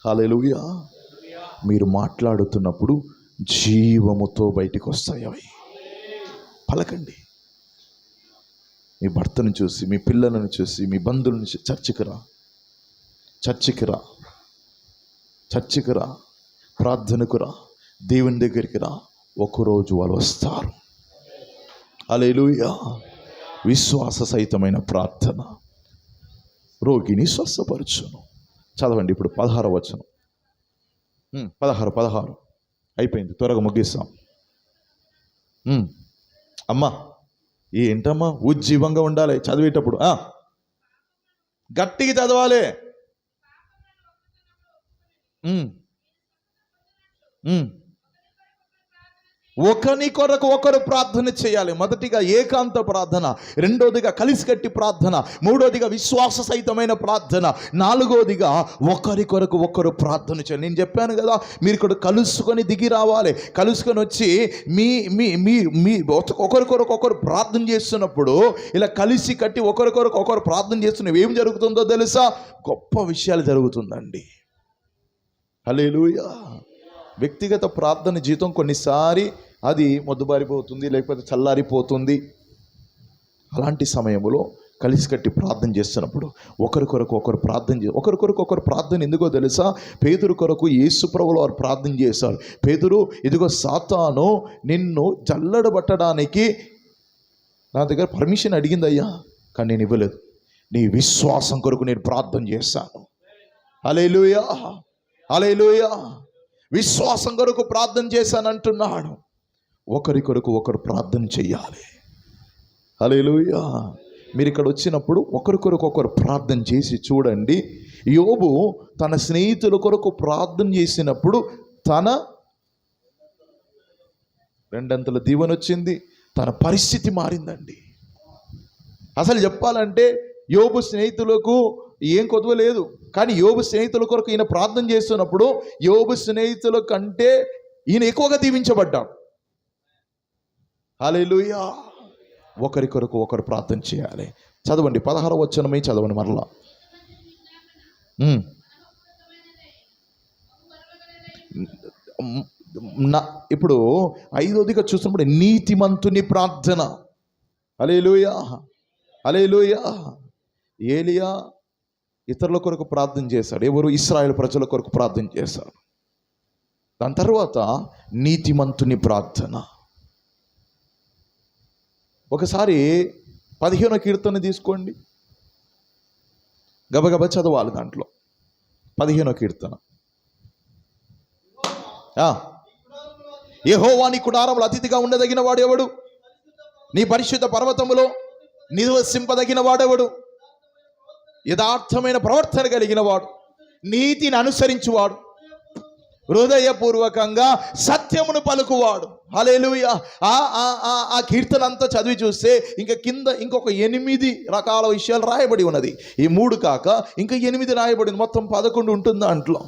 హల్లెలూయా. మీరు మాట్లాడుతున్నప్పుడు జీవముతో బయటికి వస్తాయి అవి. పలకండి. మీ భర్తను చూసి, మీ పిల్లలను చూసి, మీ బంధువులను చూసి, చర్చికి రా, చర్చికి రా, చర్చికి రా, ప్రార్థనకు రా, దేవుని దగ్గరికి రా. ఒకరోజు వాళ్ళు వస్తారు. హల్లెలూయా. విశ్వాస సహితమైన ప్రార్థన రోగిని స్వస్థపరచును. చదవండి ఇప్పుడు 16వ వచనం. 16 అయిపోయింది, త్వరగా ముగిస్తాం. అమ్మా, ఏంటమ్మా? ఉజ్జీవంగా ఉండాలి చదివేటప్పుడు. గట్టిగా చదవాలి. ఒకరి కొరకు ఒకరు ప్రార్థన చేయాలి. మొదటిగా ఏకాంత ప్రార్థన, రెండోదిగా కలిసికట్టి ప్రార్థన, మూడోదిగా విశ్వాస సహితమైన ప్రార్థన, నాలుగోదిగా ఒకరి కొరకు ఒకరు ప్రార్థన చేయాలి. నేను చెప్పాను కదా, మీరు ఇక్కడ కలుసుకొని దిగి రావాలి. కలుసుకొని వచ్చి మీ మీ మీ మీ ఒకరి కొరకు ఒకరు ప్రార్థన చేస్తున్నప్పుడు, ఇలా కలిసి కట్టి ఒకరి కొరకు ఒకరు ప్రార్థన చేస్తున్నప్పుడు ఏం జరుగుతుందో తెలుసా? గొప్ప విషయాలు జరుగుతుందండి. హల్లెలూయా. వ్యక్తిగత ప్రార్థన జీవితం కొన్నిసారి అది మొద్దుబారిపోతుంది, లేకపోతే చల్లారిపోతుంది. అలాంటి సమయంలో కలిసికట్టి ప్రార్థన చేస్తున్నప్పుడు ఒకరికొరకు ఒకరు ప్రార్థన ఎందుకో తెలుసా? పేతురు కొరకు యేసు ప్రభువు వారు ప్రార్థన చేశారు. పేతురు, ఇదిగో సాతాను నిన్ను జల్లడబట్టడానికి నా దగ్గర పర్మిషన్ అడిగిందయ్యా, కానీ నేను ఇవ్వలేదు. నీ విశ్వాసం కొరకు నేను ప్రార్థన చేశాను. హల్లెలూయా, హల్లెలూయా. విశ్వాసం కొరకు ప్రార్థన చేశాను అంటున్నాడు. ఒకరి కొరకు ఒకరు ప్రార్థన చెయ్యాలి. హల్లెలూయా. మీరు ఇక్కడ వచ్చినప్పుడు ఒకరి కొరకు ఒకరు ప్రార్థన చేసి చూడండి. యోబు తన స్నేహితుల కొరకు ప్రార్థన చేసినప్పుడు తన రెండంతల దీవెన వచ్చింది, తన పరిస్థితి మారిందండి. అసలు చెప్పాలంటే యోబు స్నేహితులకు ఏం కొదువ లేదు, కానీ యోబు స్నేహితుల కొరకు ఈయన ప్రార్థన చేస్తున్నప్పుడు యోబు స్నేహితుల కంటే ఈయన ఎక్కువగా దీవించబడ్డాడు. హల్లెలూయా. ఒకరి కొరకు ఒకరు ప్రార్థన చేయాలి. చదవండి 16వ వచనమే చదవండి మరలా. ఇప్పుడు 5వదిగా చూసినప్పుడు నీతిమంతుని ప్రార్థన. హల్లెలూయా, హల్లెలూయా. ఏలియా ఇతరుల కొరకు ప్రార్థన చేశాడు. ఎవరు? ఇశ్రాయేలు ప్రజల కొరకు ప్రార్థన చేశాడు. దాని తర్వాత నీతిమంతుని ప్రార్థన. ఒకసారి 15వ కీర్తన తీసుకోండి, గబగబ చదవాలి. దాంట్లో 15వ కీర్తన. యెహోవా నీ గుడారములో అతిథిగా ఉండదగిన వాడు ఎవడు? నీ పరిశుద్ధ పర్వతములో నివసింపదగిన వాడెవడు? యథార్థమైన ప్రవర్తన కలిగిన వాడు, నీతిని అనుసరించువాడు, హృదయపూర్వకంగా సత్యమును పలుకువాడు. హల్లెలూయా. ఆ కీర్తన అంతా చదివి చూస్తే ఇంకా కింద ఇంకొక 8 రకాల విషయాలు రాయబడి ఉన్నది. ఈ 3 కాక ఇంకా 8 రాయబడింది. మొత్తం 11 ఉంటుంది దాంట్లో.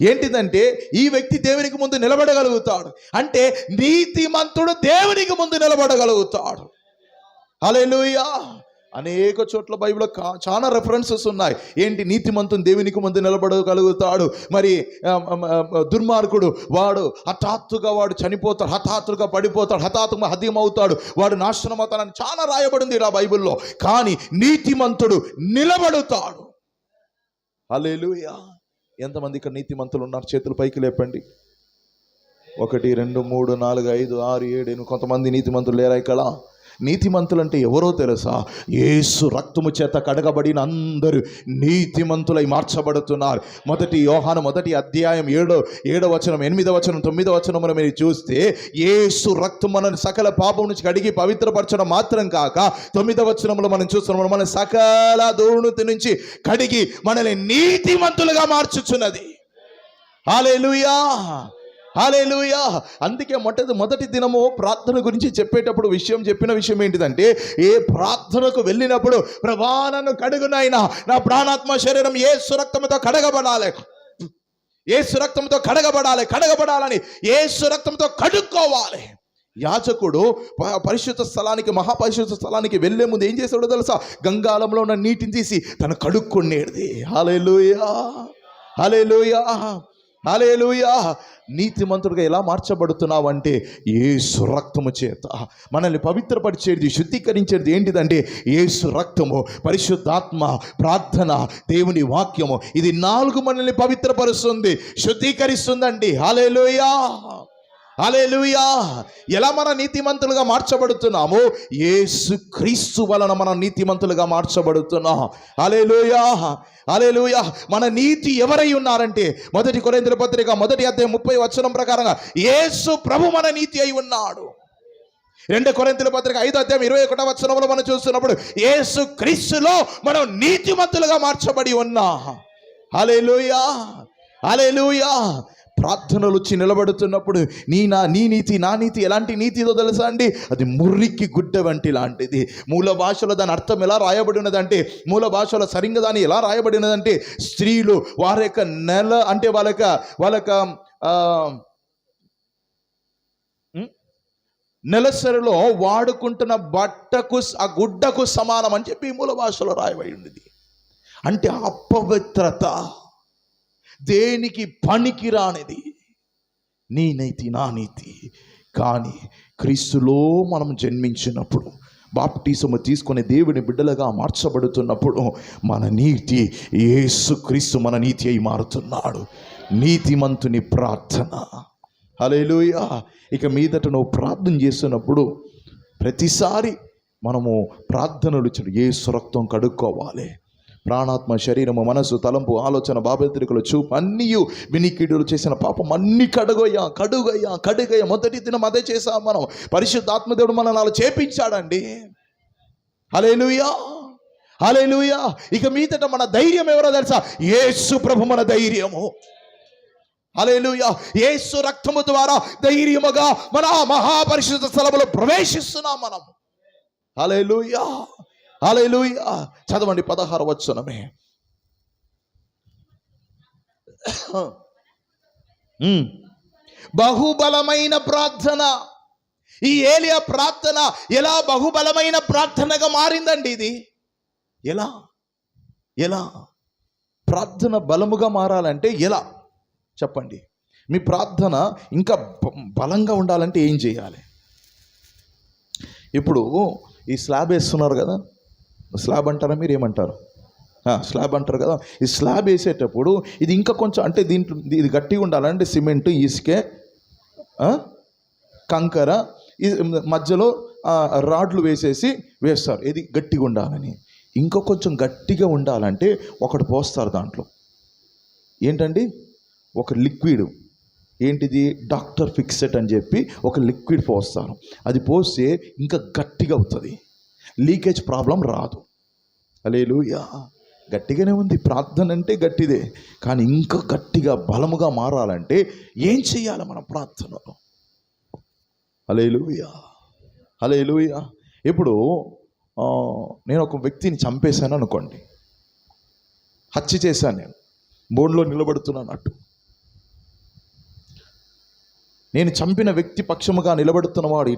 ఏంటిదంటే ఈ వ్యక్తి దేవునికి ముందు నిలబడగలుగుతాడు అంటే నీతిమంతుడు దేవునికి ముందు నిలబడగలుగుతాడు. హల్లెలూయా. అనేక చోట్ల బైబిల్లో చాలా రెఫరెన్సెస్ ఉన్నాయి. ఏంటి? నీతిమంతుని దేవునికి ముందు నిలబడగలుగుతాడు. మరి దుర్మార్గుడు వాడు హఠాత్తుగా వాడు చనిపోతాడు, హఠాత్తుగా పడిపోతాడు, హఠాత్తుగా హద్యమవుతాడు, వాడు నాశనం అవుతాడని చాలా రాయబడింది ఇలా బైబిల్లో. కానీ నీతిమంతుడు నిలబడుతాడు. హల్లెలూయా. ఎంతమంది ఇక్కడ నీతిమంతులు ఉన్నారు? చేతులు పైకి లేపండి. 1 2 3 4 5 6 7 8. కొంతమంది నీతిమంతులు లేరా ఇక్కడ? నీతిమంతులు అంటే ఎవరో తెలుసా? యేసు రక్తము చేత కడగబడిన అందరూ నీతిమంతులై మార్చబడుతున్నారు. 1 యోహాను 1వ అధ్యాయం 7వ వచనం, 8వ వచనం, 9వ వచనం మీరు చూస్తే యేసు రక్తం మనల్ని సకల పాపం నుంచి కడిగి పవిత్రపరచడం మాత్రం కాక 9వ వచనంలో మనం చూస్తున్నాం, మన సకల దుర్నీతి నుంచి కడిగి మనల్ని నీతిమంతులుగా మార్చుచున్నది. హల్లెలూయా, హల్లెలూయా. అందుకే మొదటి దినము ప్రార్థన గురించి చెప్పేటప్పుడు చెప్పిన విషయం ఏంటిదంటే, ఏ ప్రార్థనకు వెళ్ళినప్పుడు ప్రభువా నన్ను కడుగు నాయనా, నా ప్రాణాత్మ శరీరం యేసు రక్తంతో కడగబడాలి, యేసు రక్తంతో కడగబడాలని యేసు రక్తంతో కడుక్కోవాలి. యాజకుడు పరిశుద్ధ స్థలానికి, మహాపరిశుద్ధ స్థలానికి వెళ్ళే ముందు ఏం చేస్తాడో తెలుసా? గంగాళంలో ఉన్న నీటిని తీసి తను కడుక్కునేది. హల్లెలూయా, హల్లెలూయా, హల్లెలూయా. నీతిమంతుడిగా ఎలా మార్చబడుతున్నావు అంటే యేసు రక్తము చేత. మనల్ని పవిత్రపరిచేది, శుద్ధీకరించేది ఏంటిదంటే యేసు రక్తము, పరిశుద్ధాత్మ, ప్రార్థన, దేవుని వాక్యము. ఇది 4 మనల్ని పవిత్రపరుస్తుంది, శుద్ధీకరిస్తుందండి. హల్లెలూయా, హల్లెలూయా. ఎలా మనం నీతిమంతులుగా మార్చబడుతున్నాము? యేసు క్రీస్తు వలన మనం నీతిమంతులుగా మార్చబడుతున్నాం. హల్లెలూయా, హల్లెలూయా. మన నీతి ఎవరై ఉన్నారంటే 1 కొరింథీయుల పత్రిక 1వ అధ్యాయం 30వ వచనం ప్రకారంగా యేసు ప్రభు మన నీతి అయి ఉన్నాడు. 2 కొరింథీయుల పత్రిక 5వ అధ్యాయం 21వ వచనంలో మనం చూస్తున్నప్పుడు యేసు క్రీస్తులో మనం నీతిమంతులుగా మార్చబడి ఉన్నాం. హల్లెలూయా, హల్లెలూయా. ప్రార్థనలు వచ్చి నిలబడుతున్నప్పుడు నీ నీతి నా నీతి ఎలాంటి నీతిదో తెలుసా అండి? అది మురికి గుడ్డ వంటి లాంటిది. మూల భాషలో దాని అర్థం ఎలా రాయబడినదంటే, మూల భాషలో సరిగ్గా దాన్ని ఎలా రాయబడినదంటే, స్త్రీలు వారి యొక్క నెల అంటే వాళ్ళ నెలసరిలో వాడుకుంటున్న బట్టకు ఆ గుడ్డకు సమానం అని చెప్పి మూల భాషలో రాయబడి ఉండేది. అంటే అపవిత్రత, దేనికి పనికిరానిది, నీ నీతి నా నీతి. కానీ క్రీస్తులో మనం జన్మించినప్పుడు, బాప్టిజము తీసుకునే దేవుని బిడ్డలుగా మార్చబడుతున్నప్పుడు మన నీతి యేసుక్రీస్తు మన నీతి అయి మారుతున్నాడు. నీతిమంతుని ప్రార్థన. హల్లెలూయా. ఇక మీదట నువ్వు ప్రార్థన చేస్తున్నప్పుడు ప్రతిసారి మనము ప్రార్థనలు యేసు రక్తం కడుక్కోవాలి. ప్రాణాత్మ శరీరము మనసు తలంపు ఆలోచన భావోద్రేకాలు చూపు అన్నీ వినికిడులు చేసిన పాపం అన్ని కడుగయ్యా. మొదటి దినం అదే చేసాం మనం. పరిశుద్ధాత్మదేవుడు మనల్ని అలా చేపించాడండి. హల్లెలూయా, హల్లెలూయా. ఇక మీదట మన ధైర్యం ఎవరో తెలుసా? యేసు ప్రభు మన ధైర్యము. హల్లెలూయా. యేసు రక్తము ద్వారా ధైర్యముగా మన మహాపరిశుద్ధ స్థలములో ప్రవేశిస్తున్నాం మనం. హల్లెలూయా, హల్లెలూయా. చదవండి 16వ వచనమే. బహుబలమైన ప్రార్థన. ఈ ఏలియా ప్రార్థన ఎలా బహుబలమైన ప్రార్థనగా మారిందండి? ఇది ఎలా ప్రార్థన బలముగా మారాలంటే ఎలా చెప్పండి? మీ ప్రార్థన ఇంకా బలంగా ఉండాలంటే ఏం చేయాలి? ఇప్పుడు ఈ స్లాబ్ వేస్తున్నారు కదా, స్లాబ్ అంటారా మీరు? ఏమంటారు? స్లాబ్ అంటారు కదా. ఈ స్లాబ్ వేసేటప్పుడు ఇది ఇంకా కొంచెం అంటే దీంట్లో ఇది గట్టిగా ఉండాలంటే సిమెంట్, ఇసుకే, కంకర మధ్యలో రాడ్లు వేస్తారు. ఇది గట్టిగా ఉండాలని. ఇంకా కొంచెం గట్టిగా ఉండాలంటే ఒకటి పోస్తారు దాంట్లో. ఏంటండి? ఒక లిక్విడ్. ఏంటిది? డాక్టర్ ఫిక్సెట్ అని చెప్పి ఒక లిక్విడ్ పోస్తారు. అది పోస్తే ఇంకా గట్టిగా అవుతుంది, లీకేజ్ ప్రాబ్లం రాదు. హల్లెలూయా. గట్టిగానే ఉంది ప్రార్థన అంటే, గట్టిదే. కానీ ఇంకా గట్టిగా బలముగా మారాలంటే ఏం చేయాలి మన ప్రార్థనలో? హల్లెలూయా, హల్లెలూయా. ఇప్పుడు నేను ఒక వ్యక్తిని చంపేశాను అనుకోండి, హత్య చేశాను, నేను బోన్లో నిలబడుతున్నాను అటు. నేను చంపిన వ్యక్తి పక్షముగా నిలబడుతున్నవాడు